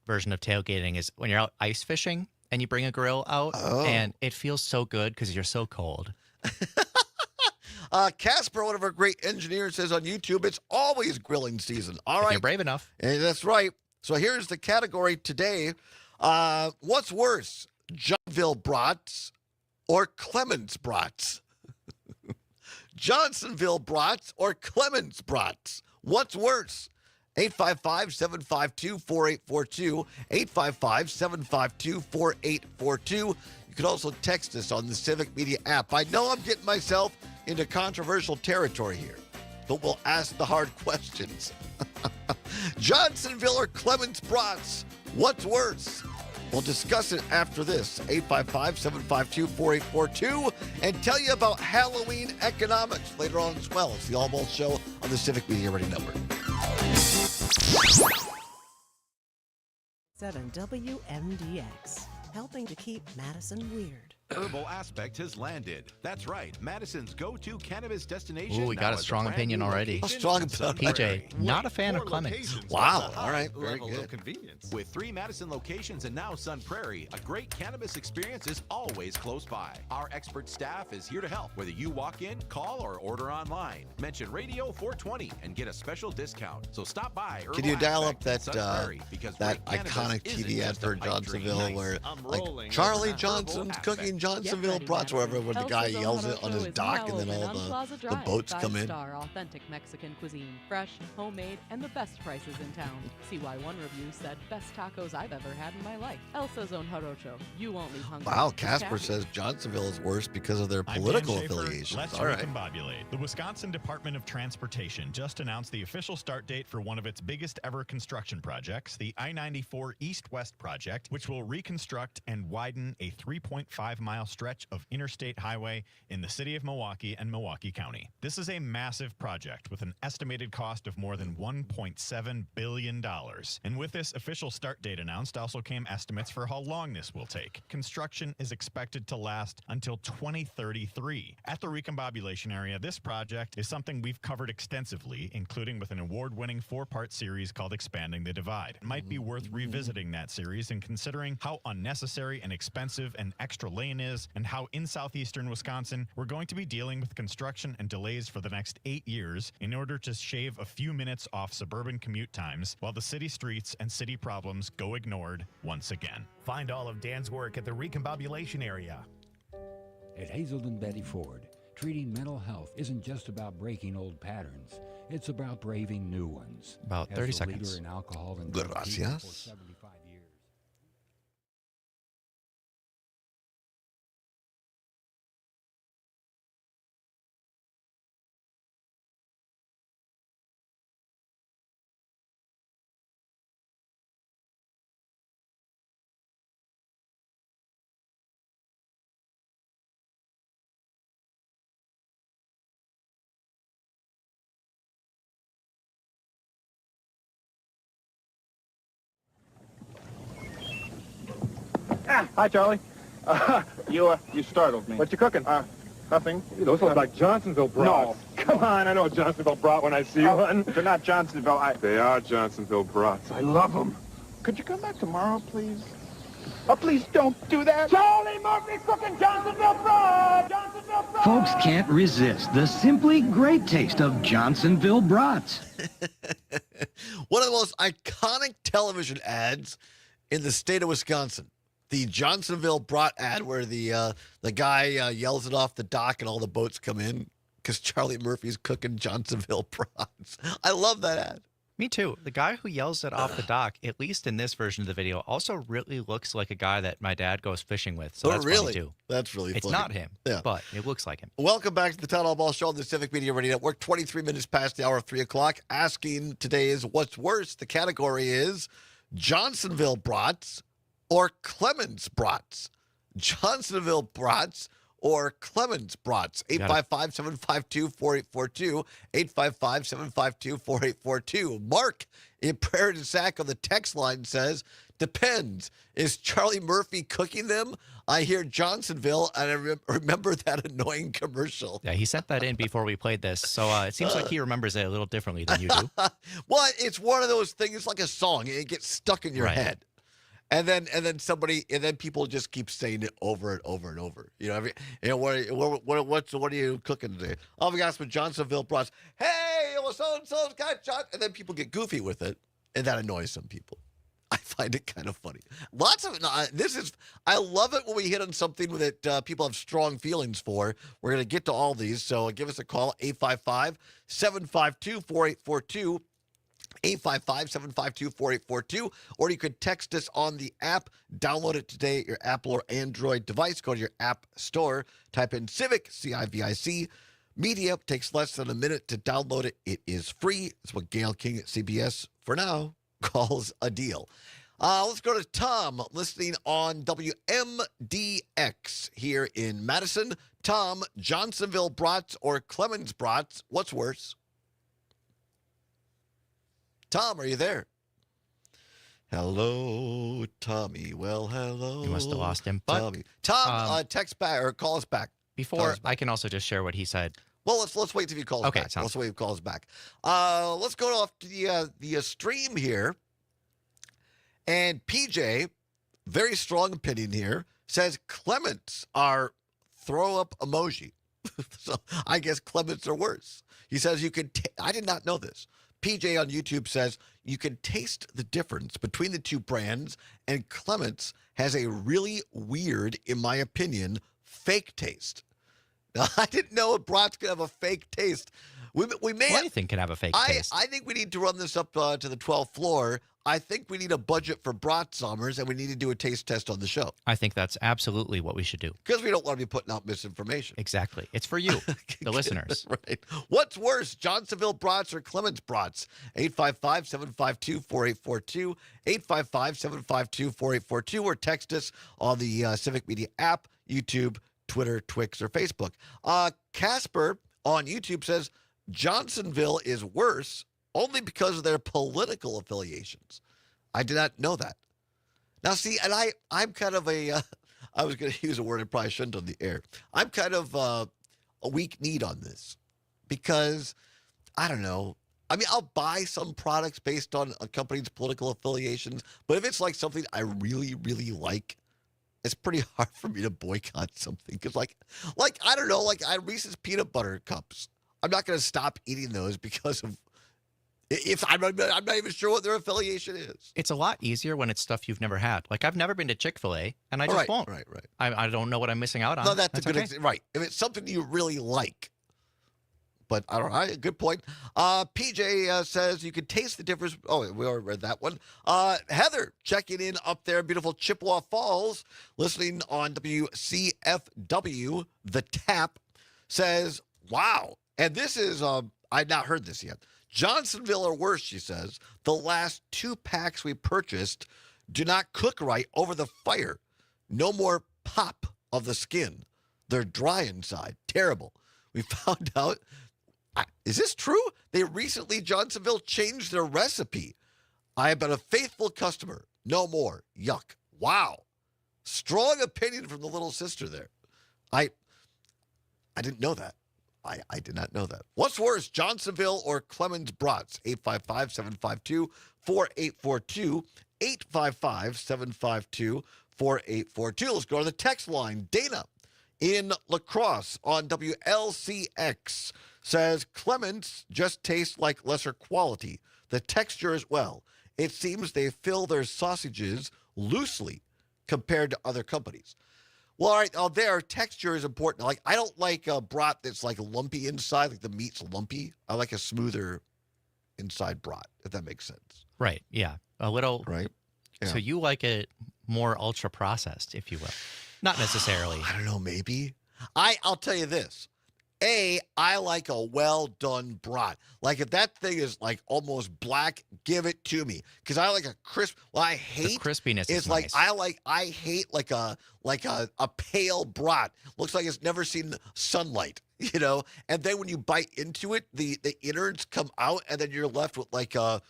version of tailgating is when you're out ice fishing and you bring a grill out, and it feels so good because you're so cold. Casper, one of our great engineers, says on YouTube, it's always grilling season. All right. If you're brave enough. And that's right. So here's the category today. What's worse, Johnville brats or Clemens brats? Johnsonville brats or Clemens brats? What's worse? 855-752-4842. 855-752-4842. You can also text us on the Civic Media app. I know I'm getting myself into controversial territory here, but we'll ask the hard questions. Johnsonville or Clements Brats? What's worse? We'll discuss it after this. 855-752-4842 and tell you about Halloween economics later on as well. It's the Allbaugh Show on the Civic Media Radio Network. 7 WMDX, helping to keep Madison weird. Herbal Aspect has landed. That's right. Madison's go-to cannabis destination. Ooh, we got a strong opinion already. Strong PJ, not a fan of Clements. Wow. All right. Very good. Convenience. With 3 Madison locations and now Sun Prairie, a great cannabis experience is always close by. Our expert staff is here to help, whether you walk in, call, or order online. Mention Radio 420 and get a special discount. So stop by. Can you dial up that iconic TV ad for Johnsonville where like Charlie Johnson's cooking Johnsonville brats, wherever the guy yells it on his dock and then all the boats come in? Five-star authentic Mexican cuisine, fresh, homemade, and the best prices in town. See why one review said best tacos I've ever had in my life. Elsa's own jarocho. You won't leave hungry. Wow, Casper says Johnsonville is worse because of their political I'm Dan Schaefer. affiliations. Let's All right. recombobulate. The Wisconsin Department of Transportation just announced the official start date for one of its biggest ever construction projects, the I-94 East-West project, which will reconstruct and widen a 3.5-mile stretch of interstate highway in the city of Milwaukee and Milwaukee County. This is a massive project with an estimated cost of more than $1.7 billion. And with this official start date announced also came estimates for how long this will take. Construction is expected to last until 2033. At the recombobulation area, this project is something we've covered extensively, including with an award-winning 4-part series called Expanding the Divide. It might be worth revisiting that series and considering how unnecessary and expensive an extra lane is, and how in southeastern Wisconsin, we're going to be dealing with construction and delays for the next 8 years in order to shave a few minutes off suburban commute times while the city streets and city problems go ignored once again. Find all of Dan's work at the recombobulation area. At Hazelden Betty Ford, treating mental health isn't just about breaking old patterns. It's about braving new ones. About 30 seconds. Leader in alcohol and Gracias. for 75 years. Hi, Charlie. You startled me. What you cooking? Nothing. Those look like Johnsonville brats. No, come on. I know a Johnsonville brat when I see one. They're not Johnsonville. They are Johnsonville brats. I love them. Could you come back tomorrow, please? Oh, please don't do that. Charlie Murphy's cooking Johnsonville brats. Johnsonville brats. Folks can't resist the simply great taste of Johnsonville brats. One of the most iconic television ads in the state of Wisconsin. The Johnsonville brat ad where the guy yells it off the dock and all the boats come in because Charlie Murphy's cooking Johnsonville brats. I love that ad. Me too. The guy who yells it off the dock, at least in this version of the video, also really looks like a guy that my dad goes fishing with. So that's really? funny too. That's really It's funny. not him, but it looks like him. Welcome back to the Todd Allbaugh Show on the Civic Media Radio Network. 23 minutes past the hour of 3 o'clock. Asking today is what's worse? The category is Johnsonville brats or Clements brats. Johnsonville brats or Clements brats. 855-752-4842. 855-752-4842. Mark in Prairie du Sac on the text line says, depends. Is Charlie Murphy cooking them? I hear Johnsonville, and I remember that annoying commercial. Yeah, he sent that in before we played this, so it seems like he remembers it a little differently than you do. Well, it's one of those things. It's like a song. It gets stuck in your head. And then people just keep saying it over and over and over. You know, what are you cooking today? Oh, we got some Johnsonville brats. Hey, so and so's got John. And then people get goofy with it, and that annoys some people. I find it kind of funny. Lots of I love it when we hit on something that people have strong feelings for. We're going to get to all these, so give us a call, 855-752-4842. 855-752-4842, or you could text us on the app. Download it today at your Apple or Android device. Go to your app store, type in Civic, C-I-V-I-C. Media takes less than a minute to download it. It is free. It's what Gail King at CBS, for now, calls a deal. Let's go to Tom, listening on WMDX here in Madison. Tom, Johnsonville brats or Clemens brats, what's worse? Tom, are you there? Hello, Tommy. Well, hello. You must have lost him. But Tommy. Tom, text back or call us back. Before, I can also just share what he said. Well, let's wait till he calls back. Let's wait till he calls back. Let's go off to the stream here. And PJ, very strong opinion here, says Clements are throw-up emoji. So I guess Clements are worse. He says you can. I did not know this. PJ on YouTube says you can taste the difference between the two brands, and Clements has a really weird, in my opinion, fake taste. Now, I didn't know a brats could have a fake taste. We may anything can have a fake taste. I think we need to run this up to the 12th floor. I think we need a budget for brat summers, and we need to do a taste test on the show. I think that's absolutely what we should do. Because we don't want to be putting out misinformation. Exactly. It's for you, the listeners. Right. What's worse, Johnsonville brats or Clements brats? 855-752-4842, 855-752-4842, or text us on the Civic Media app, YouTube, Twitter, Twix, or Facebook. Casper on YouTube says Johnsonville is worse only because of their political affiliations. I did not know that. Now, see, and I'm kind of I was going to use a word I probably shouldn't on the air. I'm kind of a weak need on this because, I don't know. I mean, I'll buy some products based on a company's political affiliations, but if it's like something I really, really like, it's pretty hard for me to boycott something because, like I don't know, like Reese's peanut butter cups. I'm not going to stop eating those because of if I'm not even sure what their affiliation is. It's a lot easier when it's stuff you've never had. Like I've never been to Chick-fil-A, and I just won't. Right. I don't know what I'm missing out on. No, that's a good okay. right. If it's something you really like. But I don't know. Good point. PJ says you can taste the difference. Oh, we already read that one. Heather checking in up there in beautiful Chippewa Falls, listening on WCFW, The Tap, says, wow. And this is, I've not heard this yet. Johnsonville or worse, she says. The last 2 packs we purchased do not cook right over the fire. No more pop of the skin. They're dry inside. Terrible. We found out. Is this true? They recently, Johnsonville, changed their recipe. I have been a faithful customer. No more. Yuck. Wow. Strong opinion from the little sister there. I didn't know that. I did not know that. What's worse, Johnsonville or Clemens brats? 855-752-4842. 855-752-4842. Let's go to the text line. Dana in La Crosse on WLCX says Clements just tastes like lesser quality. The texture as well. It seems they fill their sausages loosely compared to other companies. Well, all right, their texture is important. Like, I don't like a brat that's like lumpy inside, like the meat's lumpy. I like a smoother inside brat, if that makes sense. Right, yeah. A little. Right. Yeah. So you like it more ultra processed, if you will. Not necessarily. I don't know, maybe. I'll tell you this. I like a well-done brat. Like, if that thing is, like, almost black, give it to me. Because I like a crisp. Well, I hate. The crispiness is like, nice. I hate, like a pale brat. Looks like it's never seen sunlight, you know? And then when you bite into it, the innards come out, and then you're left with, like, you're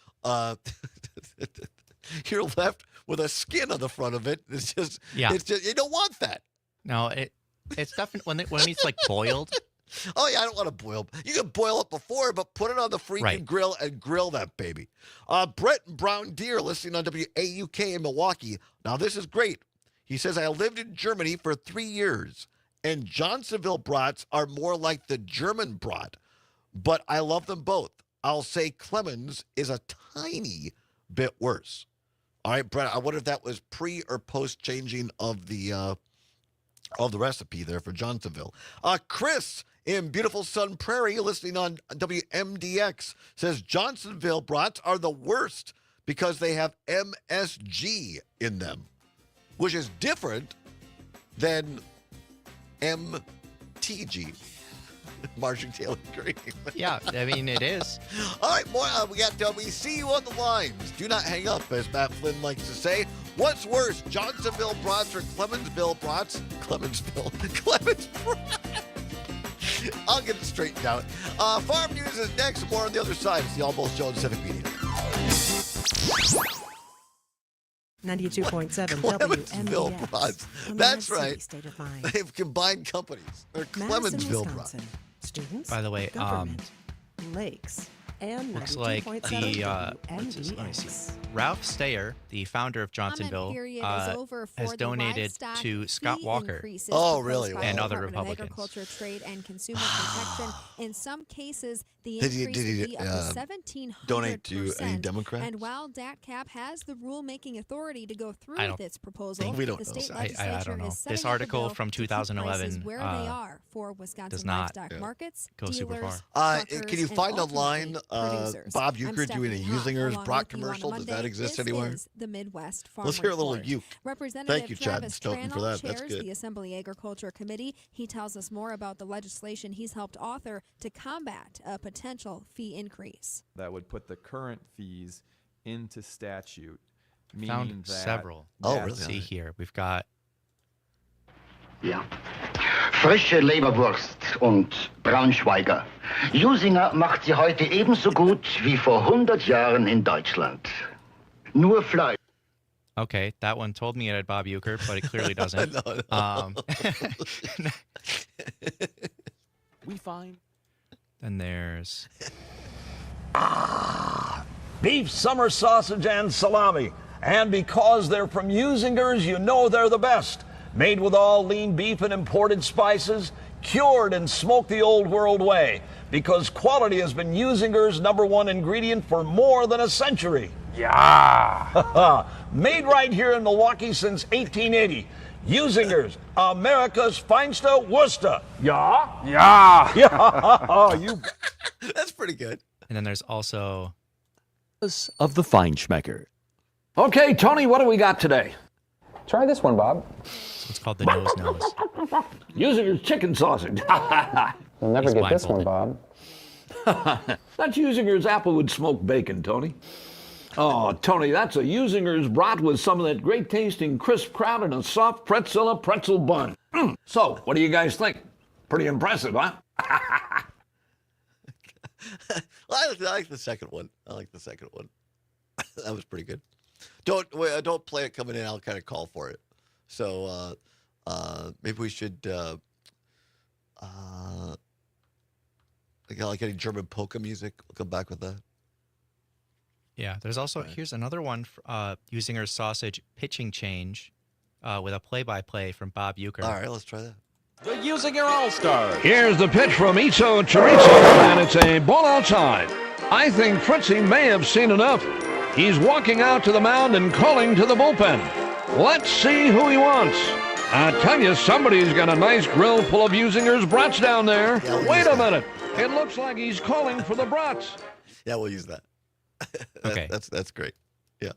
left with a skin on the front of it. It's just, you don't want that. No, it's definitely, when it's, like, boiled. Oh, yeah, I don't want to boil. You can boil it before, but put it on the freaking grill and grill that baby. Brett and Brown Deer listening on WAUK in Milwaukee. Now, this is great. He says, I lived in Germany for 3 years, and Johnsonville brats are more like the German brat, but I love them both. I'll say Clemens is a tiny bit worse. All right, Brett, I wonder if that was pre or post changing of the recipe there for Johnsonville. Chris in beautiful Sun Prairie, listening on WMDX, says Johnsonville brats are the worst because they have MSG in them, which is different than MTG. Marching Taylor Green. Yeah, I mean, it is. All right, more. We see you on the lines. Do not hang up, as Matt Flynn likes to say. What's worse, Johnsonville brats or Clemensville brats? Clemens brats. I'll get it straightened out. Farm News is next. More on the other side. It's the Allbaugh Show on Civic Media. 92.7 Clemensville WMDX. brats. The That's Mad City right. State of Mind. They've combined companies. They're Madison, Clemensville Wisconsin. brats. Students, By the way, government, lakes, and looks like 92.7 let me see. WMDX. Ralph Steyer, the founder of Johnsonville, has donated to Scott Walker. Oh, really? And Wow. other Department of Republicans. Agriculture, Trade, and Consumer Protection. In some cases, the Did he- increase did he, would be up to 1,700%. donate to any Democrats? And while DATCAP has the rule-making authority to go through I with don't its proposal, think We don't the know. state I legislature don't know. is setting This up a article bill from to keep 2011 prices where they are for Wisconsin does not livestock markets, go super dealers, far. Can truckers, you and find ultimately online producers. Bob I'm Euchre doing a Stephanie Huff, Usinger's along Brock with you on a commercial? Does that Monday. exist This anywhere? is the Midwest Farm Let's hear a little Report. you. Representative Thank you, Chad Travis Stoughton, for Tranel that. That's chairs good. the Assembly Agriculture Committee. He tells us more about the legislation he's helped author to combat a potential fee increase. That would put the current fees into statute, meaning Found that several. that's- See here, we've got Ja. Frische Leberwurst und Braunschweiger. Usinger macht sie heute ebenso gut wie vor 100 Jahren in Deutschland. Nur Fleisch. Okay, that one told me it had Bob Euchre, but it clearly doesn't. No. We find. Then there's Beef, summer sausage, and salami. And because they're from Usinger's, you know they're the best. Made with all lean beef and imported spices, cured and smoked the old world way. Because quality has been Usinger's #1 ingredient for more than a century. Yeah! Made right here in Milwaukee since 1880. Usinger's, America's finest Worcester. Yeah? Yeah! Yeah! You. That's pretty good. And then there's also Of the Feinschmecker. Okay, Tony, what do we got today? Try this one, Bob. It's called the nose. Usinger's chicken sausage. You'll never He's get this one, Bob. That's Usinger's applewood smoked bacon, Tony. Oh, Tony, that's a Usinger's brat with some of that great tasting crisp crowd and a soft pretzel bun. So, what do you guys think? Pretty impressive, huh? I like the second one. That was pretty good. Don't play it coming in. I'll kind of call for it. So maybe we should like any German polka music. We'll come back with that. Yeah, there's also, here's another one, Usinger's sausage pitching change with a play-by-play from Bob Euchre. All right, let's try that. The Usinger All-Star. Here's the pitch from Iso Chorizo, and it's a ball outside. I think Fritzy may have seen enough. He's walking out to the mound and calling to the bullpen. Let's see who he wants. I tell you, somebody's got a nice grill full of Usinger's brats down there. Yeah, Wait a minute. It looks like he's calling for the brats. Yeah, we'll use that. Okay. That's great. Yeah.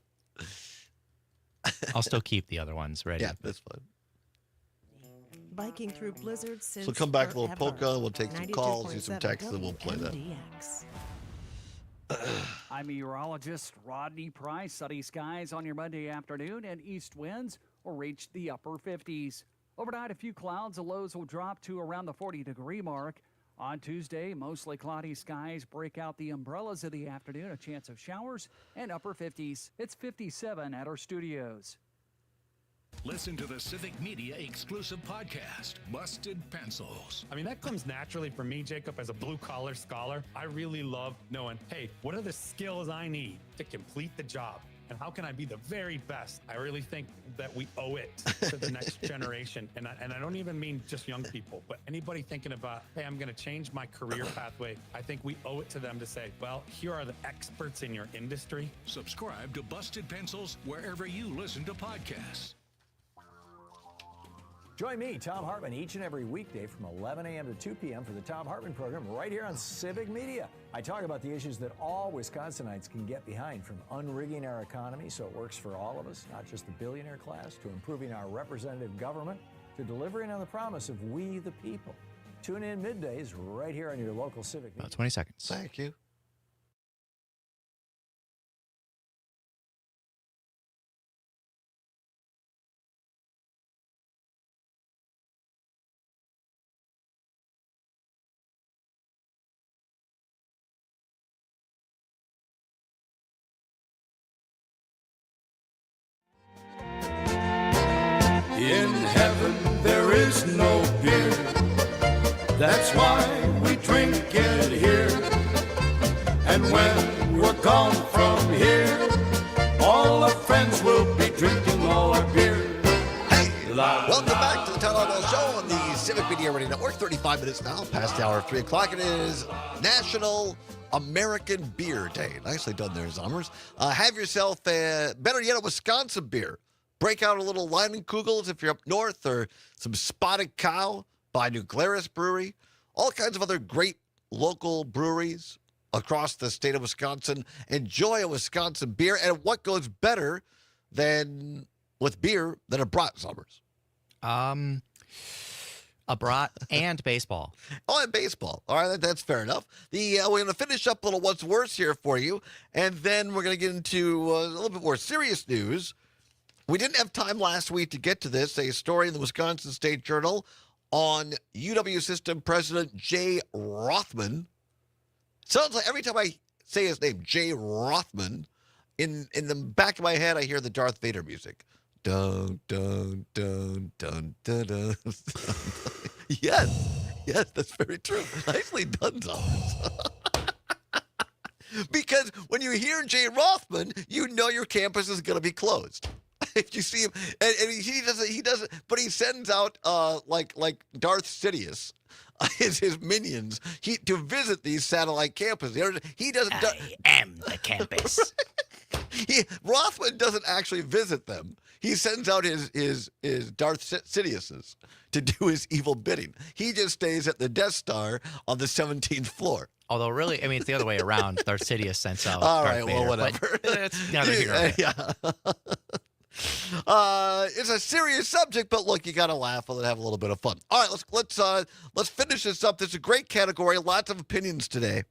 I'll still keep the other ones ready. Yeah, that's fine. Biking through blizzards since So we'll come back a little forever. polka. We'll take some calls, do some 92.7 texts, and we'll play that. WMDX. I'm meteorologist Rodney Price. Sunny skies on your Monday afternoon, and east winds will reach the upper 50s. Overnight, a few clouds. The lows will drop to around the 40-degree mark. On Tuesday, mostly cloudy skies break out the umbrellas of the afternoon. A chance of showers and upper 50s. It's 57 at our studios. Listen to the Civic Media exclusive podcast, Busted Pencils. I mean, that comes naturally for me, Jacob, as a blue-collar scholar. I really love knowing, hey, what are the skills I need to complete the job? And how can I be the very best? I really think that we owe it to the next generation. And I don't even mean just young people, but anybody thinking about, hey, I'm going to change my career pathway. I think we owe it to them to say, well, here are the experts in your industry. Subscribe to Busted Pencils wherever you listen to podcasts. Join me, Tom Hartman, each and every weekday from 11 a.m. to 2 p.m. for the Tom Hartman program right here on Civic Media. I talk about the issues that all Wisconsinites can get behind, from unrigging our economy so it works for all of us, not just the billionaire class, to improving our representative government, to delivering on the promise of we the people. Tune in middays right here on your local Civic Media. 20 seconds. Thank you. In heaven there is no beer. That's why we drink it here. And when we're gone from here, all our friends will be drinking all our beer. Welcome back to the Todd Allbaugh Show on the Civic Media Radio Network. 35 minutes now, past the hour of 3 o'clock. It is National American Beer Day. Nicely done there, Zommers. Have yourself, better yet, a Wisconsin beer. Break out a little Leinenkugels if you're up north, or some Spotted Cow by New Glarus Brewery. All kinds of other great local breweries across the state of Wisconsin. Enjoy a Wisconsin beer. And what goes better than with beer than a brat, Summers? A brat and baseball. Oh, and baseball. All right, that's fair enough. We're going to finish up a little what's worse here for you, and then we're going to get into a little bit more serious news. We didn't have time last week to get to this. A story in the Wisconsin State Journal on UW System President Jay Rothman. Sounds like every time I say his name, Jay Rothman, in the back of my head, I hear the Darth Vader music. Dun, dun, dun, dun, dun, dun. Yes, that's very true. Nicely done, Thomas. Because when you hear Jay Rothman, you know your campus is going to be closed. If you see him, and he doesn't, but he sends out like Darth Sidious, his minions, to visit these satellite campuses. He doesn't. I am the campus. Rothman doesn't actually visit them. He sends out his Darth Sidiouses to do his evil bidding. He just stays at the Death Star on the 17th floor. Although, really, I mean, it's the other way around. Darth Sidious sends out All Darth right, Vader, well, whatever. It's neither here nor there. Yeah. It's a serious subject, but look, you got to laugh and have a little bit of fun. All right, let's finish this up. This is a great category. Lots of opinions today.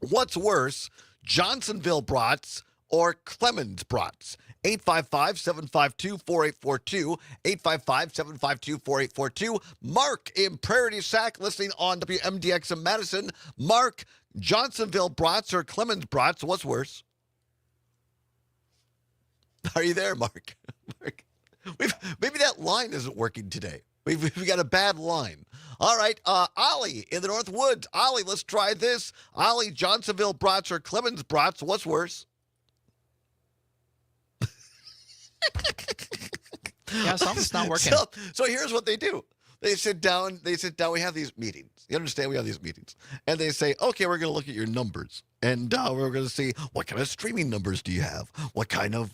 What's worse, Johnsonville brats or Clemens brats? 855-752-4842. 855-752-4842. Mark in Prairie du Sac listening on WMDX in Madison. Mark, Johnsonville brats or Clemens brats, what's worse? Are you there, Mark? Maybe that line isn't working today. We've got a bad line. All right, Ollie in the North Woods. Ollie, let's try this. Ollie, Johnsonville brats or Clemens brats, what's worse? Yeah, something's not working. So here's what they do. They sit down. We have these meetings. You understand? We have these meetings. And they say, okay, we're going to look at your numbers. And we're going to see what kind of streaming numbers do you have? What kind of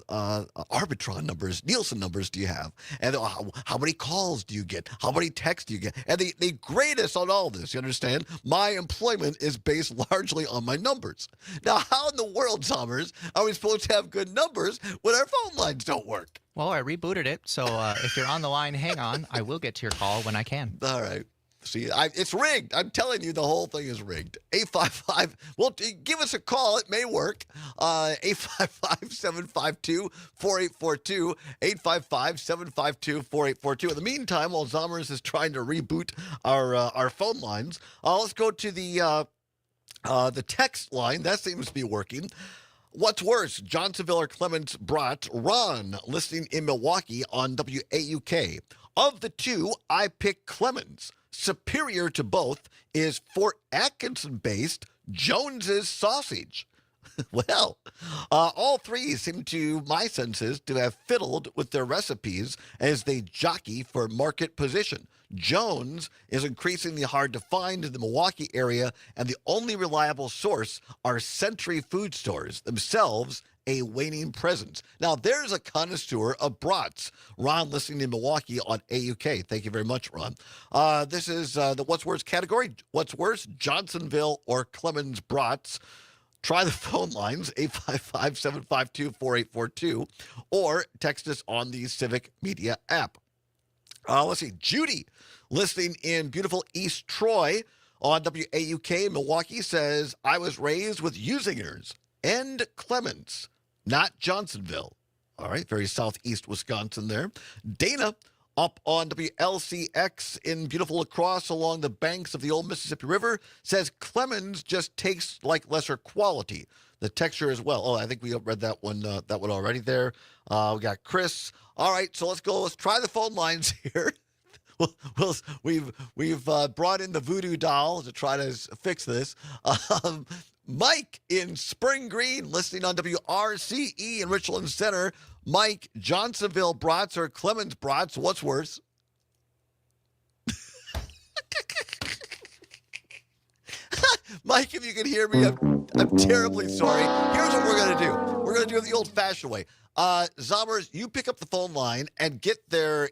Arbitron numbers, Nielsen numbers do you have? And how many calls do you get? How many texts do you get? And they grade us on all this. You understand? My employment is based largely on my numbers. Now, how in the world, Sommers, are we supposed to have good numbers when our phone lines don't work? Well, I rebooted it, so if you're on the line, hang on. I will get to your call when I can. All right. See, it's rigged. I'm telling you, the whole thing is rigged. 855. Well, give us a call. It may work. 855-752-4842. 855-752-4842. In the meantime, while Zommers is trying to reboot our phone lines, let's go to the text line. That seems to be working. What's worse, Johnsonville or Clemens brat? Ron, listening in Milwaukee on WAUK. Of the two, I pick Clemens. Superior to both is Fort Atkinson-based Jones's Sausage. Well, all three seem to, my senses, to have fiddled with their recipes as they jockey for market position. Jones is increasingly hard to find in the Milwaukee area, and the only reliable source are Century food stores, themselves a waning presence. Now, there's a connoisseur of brats. Ron, listening in Milwaukee on AUK. Thank you very much, Ron. This is the What's Worse category. What's worse, Johnsonville or Clemens brats? Try the phone lines, 855-752-4842, or text us on the Civic Media app. Let's see. Judy, listening in beautiful East Troy on WAUK Milwaukee, says, I was raised with Usingers and Clemens, not Johnsonville. All right, very southeast Wisconsin there. Dana, up on WLCX in beautiful La Crosse along the banks of the old Mississippi River, says Clemens just tastes like lesser quality. The texture as well. Oh, I think we read that one already there. We got Chris. All right, so let's go. Let's try the phone lines here. We've brought in the voodoo doll to try to fix this. Mike in Spring Green, listening on WRCE in Richland Center. Mike, Johnsonville brats or Clemens brats, what's worse? Mike, if you can hear me, I'm terribly sorry. Here's what we're going to do. We're going to do it the old-fashioned way. Zommers, you pick up the phone line and get their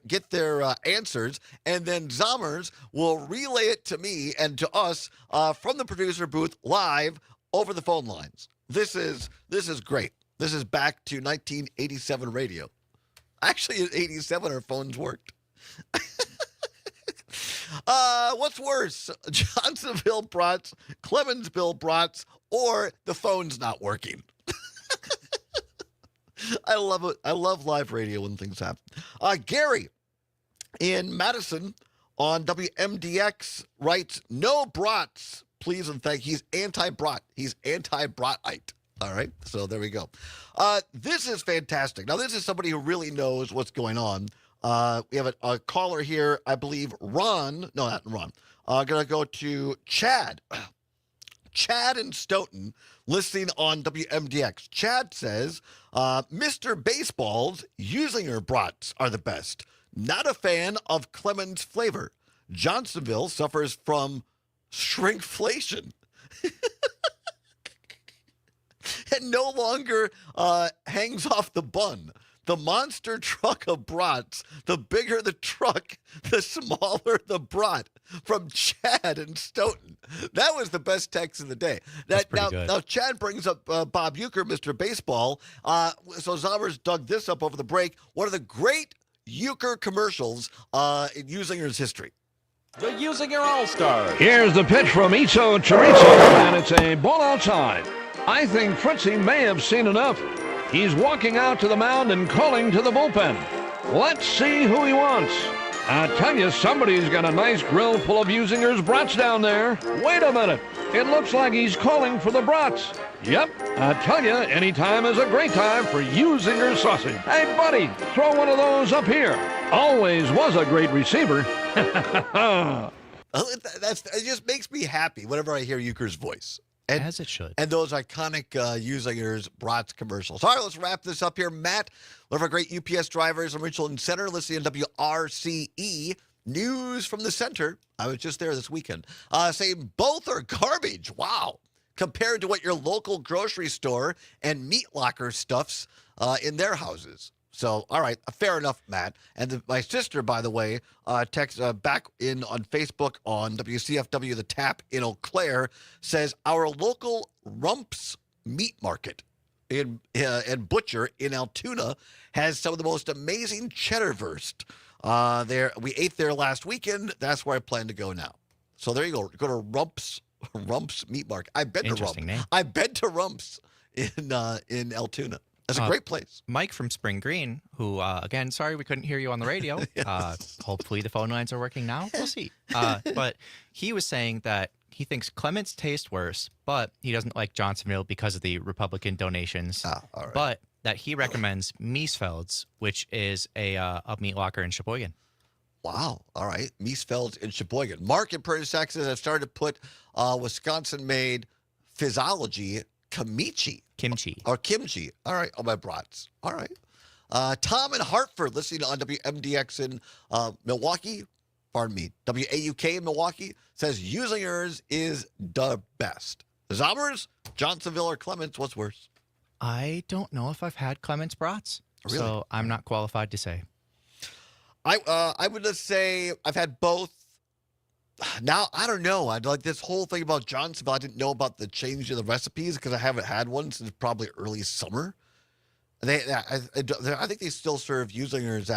answers, and then Zommers will relay it to me and to us from the producer booth live over the phone lines. This is great. This is back to 1987 radio. Actually, in 87, our phones worked. What's worse, Johnsonville brats, Clemensville brats, or the phone's not working? I love it. I love live radio when things happen. Gary in Madison on WMDX writes, no brats, please and thank. He's anti-brat. He's anti-bratite. All right, so there we go. This is fantastic. Now, this is somebody who really knows what's going on. We have a caller here, I believe, Ron. No, not Ron. I'm going to go to Chad. Chad in Stoughton, listening on WMDX. Chad says, Mr. Baseball's Usinger brats are the best. Not a fan of Clemens flavor. Johnsonville suffers from shrinkflation. And no longer hangs off the bun. The monster truck of brats, the bigger the truck, the smaller the brat. From Chad in Stoughton. That was the best text of the day. Now, Chad brings up Bob Uecker, Mr. Baseball. So Zommers dug this up over the break. One of the great Uecker commercials in Usinger's history. The Usinger All-Star. Here's the pitch from Iso Chorizo, and it's a ball outside. I think Fritzy may have seen enough. He's walking out to the mound and calling to the bullpen. Let's see who he wants. I tell you, somebody's got a nice grill full of Usinger's brats down there. Wait a minute. It looks like he's calling for the brats. Yep, I tell you, any time is a great time for Usinger sausage. Hey, buddy, throw one of those up here. Always was a great receiver. It just makes me happy whenever I hear Uecker's voice. As it should. And those iconic Usinger's brats commercials. All right, let's wrap this up here. Matt, one of our great UPS drivers in Richland Center, listening to WRCE. News from the center. I was just there this weekend. Saying both are garbage. Wow. Compared to what your local grocery store and meat locker stuffs in their houses. So, all right, fair enough, Matt. And my sister, by the way, texts back in on Facebook on WCFW The Tap in Eau Claire, says our local Rumps Meat Market and Butcher in Altoona has some of the most amazing cheddarwurst. We ate there last weekend. That's where I plan to go now. So there you go. Go to Rumps Meat Market. I've been to Rumps. Interesting name. I've been to Rumps in Altoona. That's a great place. Mike from Spring Green, who, again, sorry we couldn't hear you on the radio. Yes. Hopefully the phone lines are working now. We'll see. But he was saying that he thinks Clements tastes worse, but he doesn't like Johnsonville because of the Republican donations. All right. But that he recommends Miesfeld's, which is a meat locker in Sheboygan. Wow. All right. Miesfeld's in Sheboygan. Mark in Prairie Sac says I've started to put Wisconsin-made physiology kimchi. Or kimchi. All right. On my brats. All right. Tom in Hartford, listening on WMDX in Milwaukee. Pardon me. WAUK in Milwaukee says Usinger's is the best. Zommers, Johnsonville, or Clements, what's worse? I don't know if I've had Clements brats, Really? so I'm not qualified to say. I would just say I've had both. Now, I don't know. I'd like this whole thing about Johnsonville. I didn't know about the change of the recipes because I haven't had one since probably early summer. I think they still serve Uslingers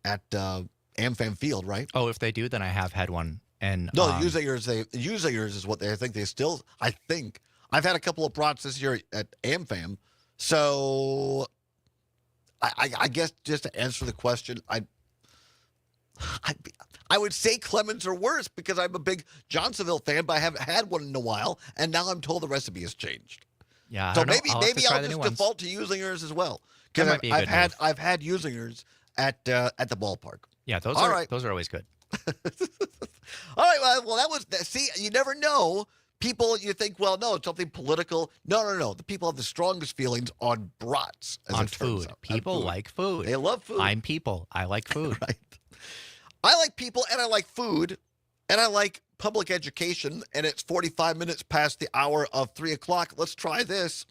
at AmFam Field, right? Oh, if they do, then I have had one. And No, Uslingers is what I think they still. I think I've had a couple of brats this year at AmFam, so I guess just to answer the question, I would say Clemens are worse because I'm a big Johnsonville fan, but I haven't had one in a while, and now I'm told the recipe has changed. Yeah, So maybe I'll just default to Uslingers as well because I've had Uslingers at the ballpark. Yeah, those are always good. All right, well that was see, you never know. People, you think, well, no, it's something political. No. The people have the strongest feelings on brats. On food. People like food. They love food. I'm people. I like food. Right. I like people, and I like food, and I like public education, and it's 45 minutes past the hour of 3 o'clock. Let's try this.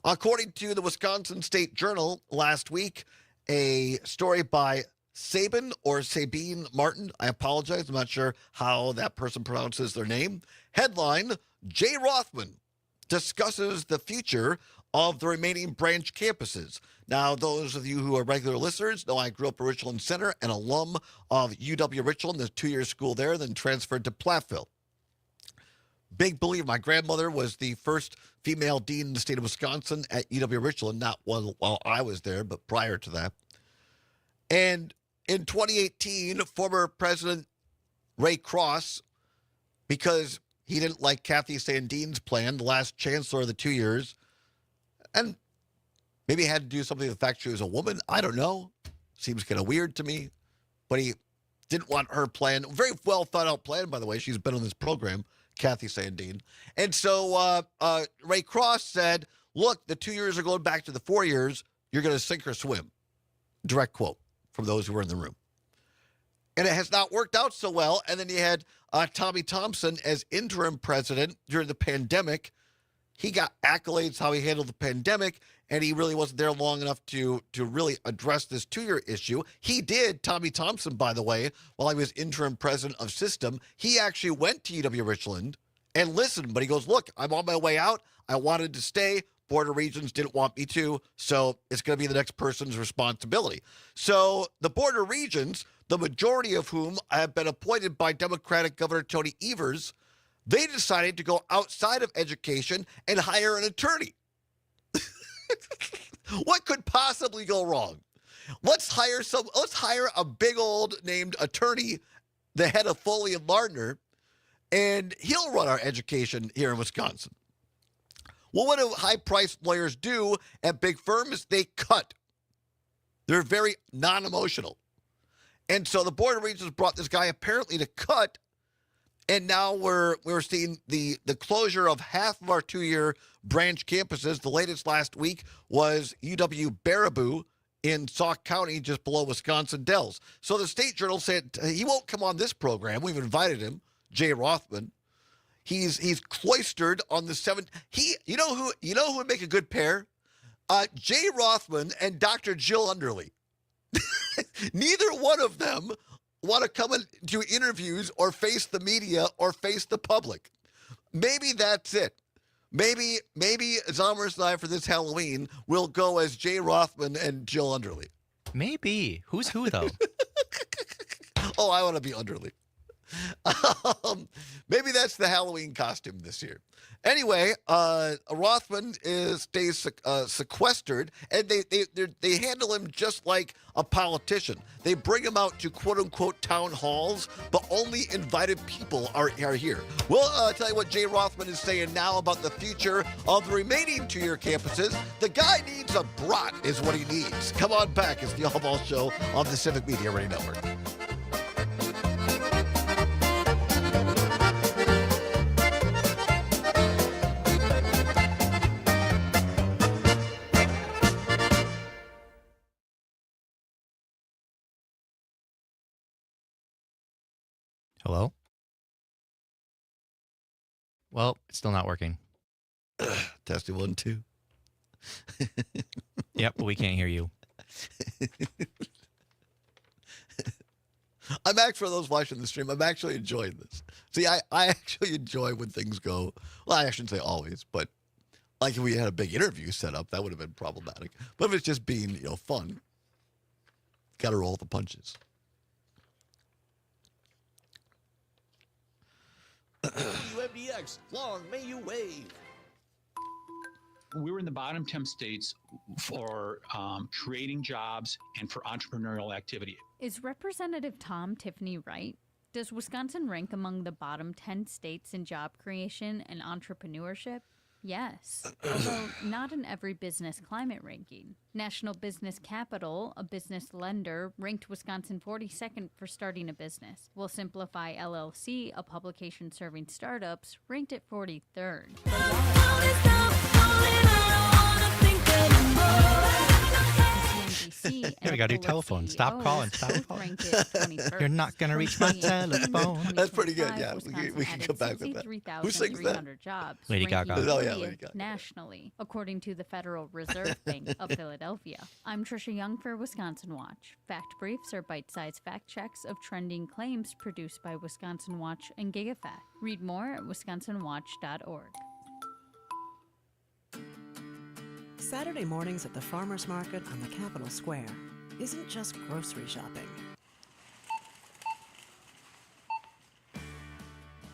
According to the Wisconsin State Journal last week, a story by Sabin or Sabine Martin. I apologize. I'm not sure how that person pronounces their name. Headline, Jay Rothman discusses the future of the remaining branch campuses. Now, those of you who are regular listeners know I grew up at Richland Center, an alum of UW Richland, the 2-year school there, then transferred to Platteville. Big believer. My grandmother was the first female dean in the state of Wisconsin at UW Richland, not while I was there, but prior to that. And in 2018, former President Ray Cross, because he didn't like Kathy Sandine's plan, the last chancellor of the 2 years, and maybe it had to do something with the fact she was a woman. I don't know. Seems kind of weird to me. But he didn't want her plan. Very well thought out plan, by the way. She's been on this program, Kathy Sandine. And so Ray Cross said, look, the 2 years are going back to the 4 years. You're going to sink or swim. Direct quote from those who were in the room. And it has not worked out so well. And then you had Tommy Thompson as interim president during the pandemic. He got accolades how he handled the pandemic, and he really wasn't there long enough to really address this 2-year issue. He did, Tommy Thompson, by the way, while he was interim president of System. He actually went to UW Richland and listened, but he goes, look, I'm on my way out. I wanted to stay. Board of Regents didn't want me to, so it's going to be the next person's responsibility. So the Board of Regents, the majority of whom have been appointed by Democratic Governor Tony Evers, they decided to go outside of education and hire an attorney. What could possibly go wrong? Let's hire a big old named attorney, the head of Foley and Lardner, and he'll run our education here in Wisconsin. Well, what do high-priced lawyers do at big firms? They cut. They're very non-emotional. And so the Board of Regents brought this guy apparently to cut. And now we're seeing the closure of half of our 2-year branch campuses. The latest last week was UW Baraboo in Sauk County, just below Wisconsin Dells. So the State Journal said he won't come on this program. We've invited him, Jay Rothman. He's cloistered on the 7th. You know who would make a good pair? Jay Rothman and Dr. Jill Underly. Neither one of them want to come into interviews or face the media or face the public. Maybe that's it. Maybe Zomers and I for this Halloween will go as Jay Rothman and Jill Underly. Maybe. Who's who, though? Oh, I want to be Underly. Maybe that's the Halloween costume this year. Anyway, Rothman stays sequestered, and they handle him just like a politician. They bring him out to quote-unquote town halls, but only invited people are here. We'll tell you what Jay Rothman is saying now about the future of the remaining 2-year campuses. The guy needs a brat is what he needs. Come on back. It's the Allbaugh Show on the Civic Media Radio Network. Hello? Well, it's still not working. Testing 1, 2. Yep, but we can't hear you. I'm actually, for those watching the stream, I'm actually enjoying this. See, I actually enjoy when things go, well, I shouldn't say always, but like if we had a big interview set up, that would have been problematic. But if it's just being, fun, got to roll the punches. WMDX, long may you wave. We were in the bottom 10 states for creating jobs and for entrepreneurial activity. Is Representative Tom Tiffany right? Does Wisconsin rank among the bottom 10 states in job creation and entrepreneurship? Yes, although not in every business climate ranking. National Business Capital, a business lender, ranked Wisconsin 42nd for starting a business, while Simplify LLC, a publication serving startups, ranked it 43rd. Here we gotta do telephone. Stop calling. Stop calling. You're not gonna reach my telephone. That's pretty good. Yeah, we can come back with that. Who sings that? Lady Gaga. Oh yeah, Lady Gaga. Nationally, according to the Federal Reserve Bank of Philadelphia. I'm Trisha Young for Wisconsin Watch. Fact briefs are bite-sized fact checks of trending claims produced by Wisconsin Watch and GigaFact. Read more at wisconsinwatch.org. Saturday mornings at the farmers market on the Capitol Square isn't just grocery shopping.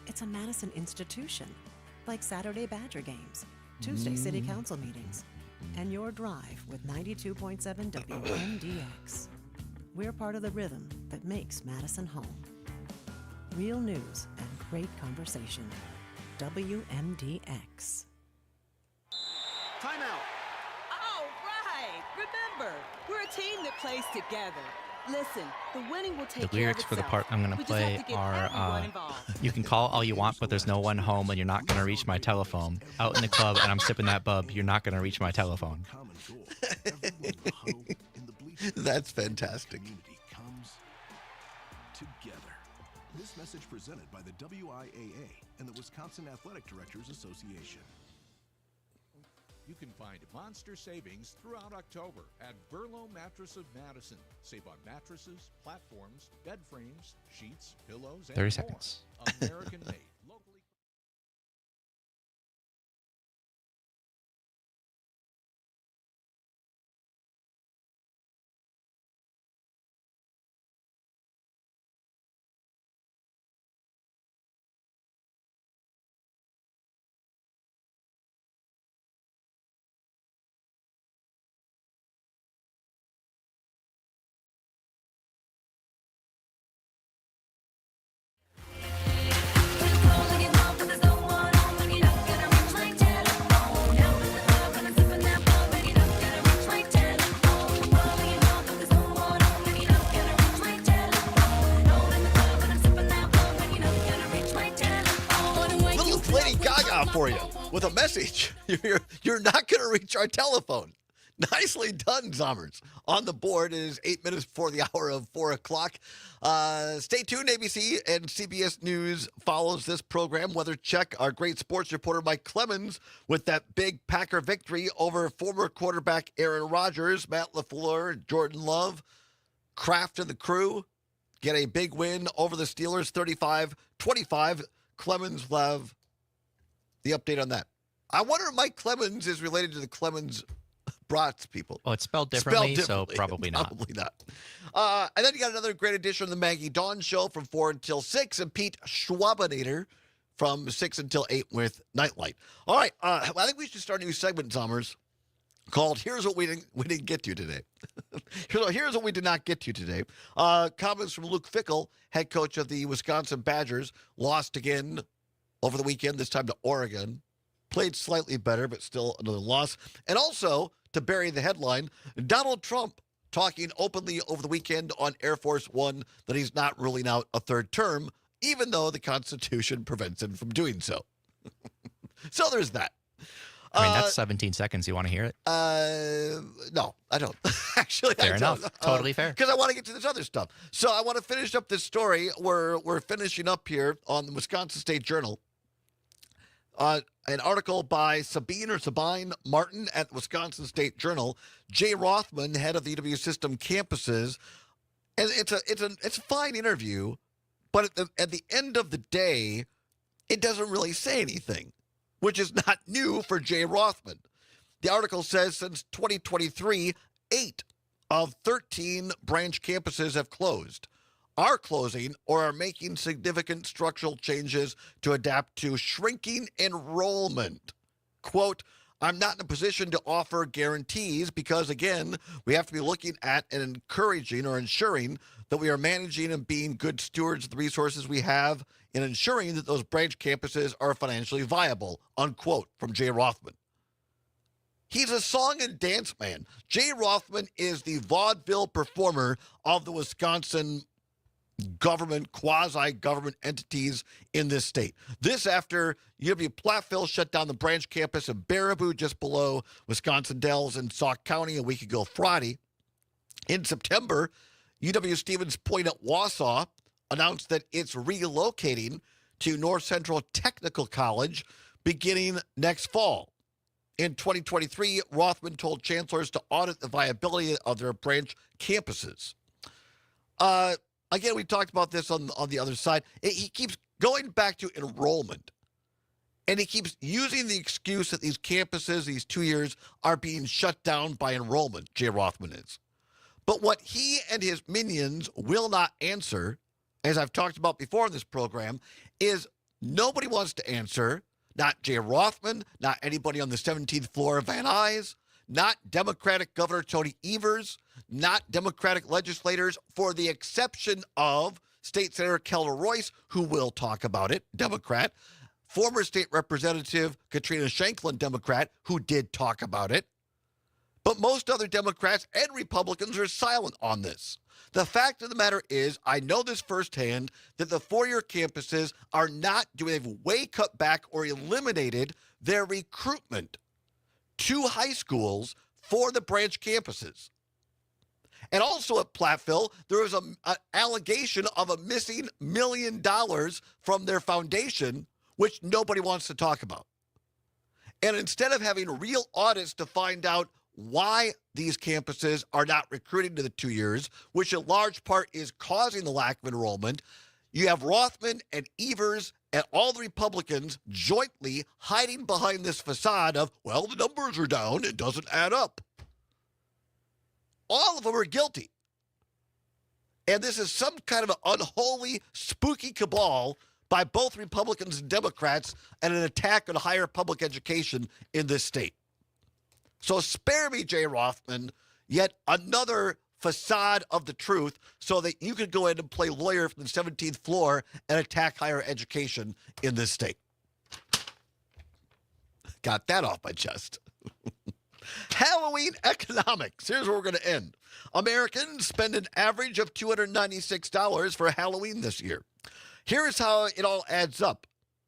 It's a Madison institution, like Saturday Badger games, Tuesday City Council meetings, and your drive with 92.7 WMDX. We're part of the rhythm that makes Madison home. Real news and great conversation. WMDX. Time out. All right. Remember, we're a team that plays together. Listen, the winning will take The lyrics for the part I'm going to play are, you can call all you want, but there's no one home, and you're not going to reach my telephone. Out in the club, and I'm sipping that bub, you're not going to reach my telephone. That's fantastic. Comes together. This message presented by the WIAA and the Wisconsin Athletic Directors Association. You can find monster savings throughout October at Burlow Mattress of Madison. Save on mattresses, platforms, bed frames, sheets, pillows, and 30 more. seconds. American made. Locally. Little Lady Gaga for you with a message. You're not going to reach our telephone. Nicely done, Zommers. On the board is 8 minutes before the hour of 4 o'clock. Stay tuned. ABC and CBS News follows this program. Weather check. Our great sports reporter Mike Clemens with that big Packer victory over former quarterback Aaron Rodgers. Matt LaFleur, Jordan Love, Kraft and the crew get a big win over the Steelers, 35-25. Clemens will have the update on that. I wonder if Mike Clemens is related to the Clemens Brats people. Well, it's spelled differently, so probably not. Probably not. And then you got another great edition of the Maggie Dawn Show from 4 until 6, and Pete Schwabinator from 6 until 8 with Nightlight. All right, I think we should start a new segment, Zommers, called Here's What We Didn't Get to Today. Here's what we did not get to today. Comments from Luke Fickell, head coach of the Wisconsin Badgers, lost again over the weekend, this time to Oregon. Played slightly better, but still another loss. And also, to bury the headline, Donald Trump talking openly over the weekend on Air Force One that he's not ruling out a third term, even though the Constitution prevents him from doing so. So there's that. I mean, that's 17 seconds. You want to hear it? No, I don't. Actually, fair I enough. don't. Totally fair. Because I want to get to this other stuff. So I want to finish up this story. We're finishing up here on the Wisconsin State Journal. An article by Sabine Martin at the Wisconsin State Journal. Jay Rothman, head of the UW System campuses, and it's a fine interview, but at the end of the day, it doesn't really say anything, which is not new for Jay Rothman. The article says since 2023, 8 of 13 branch campuses have closed, are closing, or are making significant structural changes to adapt to shrinking enrollment. Quote, I'm not in a position to offer guarantees because, again, we have to be looking at and encouraging or ensuring that we are managing and being good stewards of the resources we have and ensuring that those branch campuses are financially viable, unquote, from Jay Rothman. He's a song and dance man. Jay Rothman is the vaudeville performer of the Wisconsin government, quasi-government entities in this state. This after UW Platteville shut down the branch campus of Baraboo just below Wisconsin Dells in Sauk County a week ago Friday. In September, UW Stevens Point at Wausau announced that it's relocating to North Central Technical College beginning next fall. In 2023, Rothman told chancellors to audit the viability of their branch campuses. Again, we talked about this on the other side. He keeps going back to enrollment, and he keeps using the excuse that these campuses, these 2 years, are being shut down by enrollment, Jay Rothman is. But what he and his minions will not answer, as I've talked about before in this program, is nobody wants to answer, not Jay Rothman, not anybody on the 17th floor of Van Nuys, not Democratic Governor Tony Evers, not Democratic legislators, for the exception of State Senator Keller Royce, who will talk about it, Democrat, former State Representative Katrina Shanklin, Democrat, who did talk about it. But most other Democrats and Republicans are silent on this. The fact of the matter is, I know this firsthand, that the four-year campuses are not doing, they've way cut back or eliminated their recruitment to high schools for the branch campuses. And also at Platteville, there was an allegation of a missing $1 million from their foundation, which nobody wants to talk about. And instead of having real audits to find out why these campuses are not recruiting to the 2 years, which in large part is causing the lack of enrollment, you have Rothman and Evers and all the Republicans jointly hiding behind this facade of, well, the numbers are down, it doesn't add up. All of them are guilty. And this is some kind of an unholy, spooky cabal by both Republicans and Democrats and an attack on higher public education in this state. So spare me, Jay Rothman, yet another facade of the truth so that you could go in and play lawyer from the 17th floor and attack higher education in this state. Got that off my chest. Halloween economics. Here's where we're going to end. Americans spend an average of $296 for Halloween this year. Here's how it all adds up.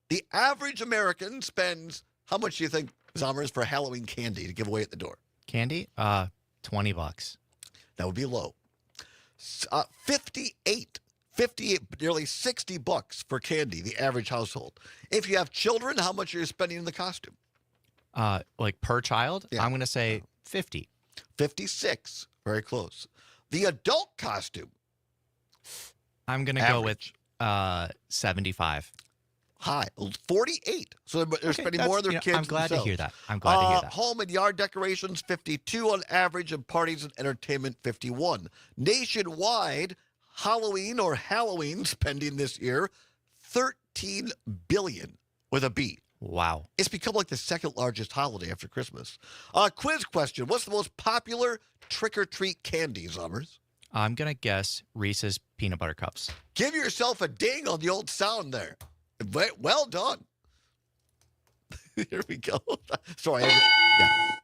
The average American spends, how much do you think, Zommers, for Halloween candy to give away at the door? Candy? $20. That would be low. 58, nearly $60 for candy, the average household. If you have children, how much are you spending in the costume? Like per child? Yeah. I'm going to say 50. 56. Very close. The adult costume. I'm going to go with 75. High. 48. So they're spending more on their kids. I'm glad themselves. to hear that. I'm glad to hear that. Home and yard decorations, 52 on average, and parties and entertainment, 51. Nationwide, Halloween spending this year, $13 billion with a B. Wow. It's become like the second largest holiday after Christmas. Quiz question. What's the most popular trick-or-treat candy, Zommers? I'm going to guess Reese's Peanut Butter Cups. Give yourself a ding on the old sound there. Well done. Here we go. Sorry.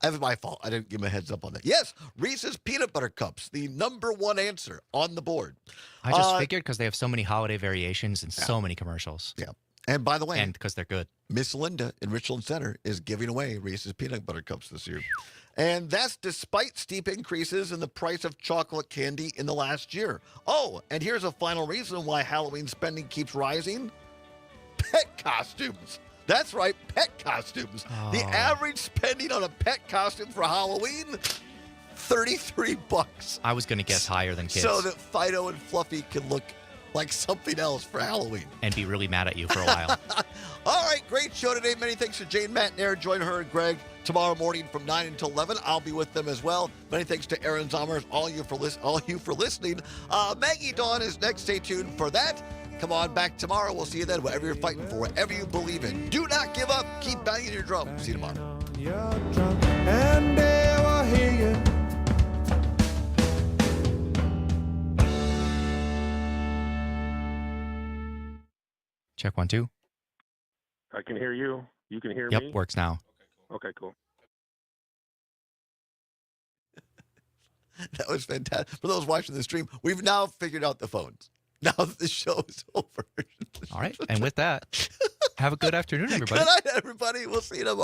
That was my fault. I didn't give him a heads up on that. Yes, Reese's Peanut Butter Cups, the number one answer on the board. I just figured because they have so many holiday variations and so many commercials. Yeah. And by the way, and because they're good, Miss Linda in Richland Center is giving away Reese's Peanut Butter Cups this year. And that's despite steep increases in the price of chocolate candy in the last year. Oh, and here's a final reason why Halloween spending keeps rising. Pet costumes. That's right, pet costumes. The average spending on a pet costume for Halloween, $33. I was going to guess higher than kids. So that Fido and Fluffy can look like something else for Halloween. And be really mad at you for a while. All right, great show today. Many thanks to Jane, Matt, and Aaron. Join her and Greg tomorrow morning from 9 until 11. I'll be with them as well. Many thanks to Aaron Zommers, all you for listening. Maggie Dawn is next. Stay tuned for that. Come on back tomorrow. We'll see you then. Whatever you're fighting for, whatever you believe in, do not give up. Keep banging your drum. See you tomorrow. And they will hear you. Check 1, 2. I can hear you. You can hear me? Yep, works now. Okay, cool. That was fantastic. For those watching the stream, we've now figured out the phones. Now that the show is over. All right. And with that, have a good afternoon, everybody. Good night, everybody. We'll see you tomorrow.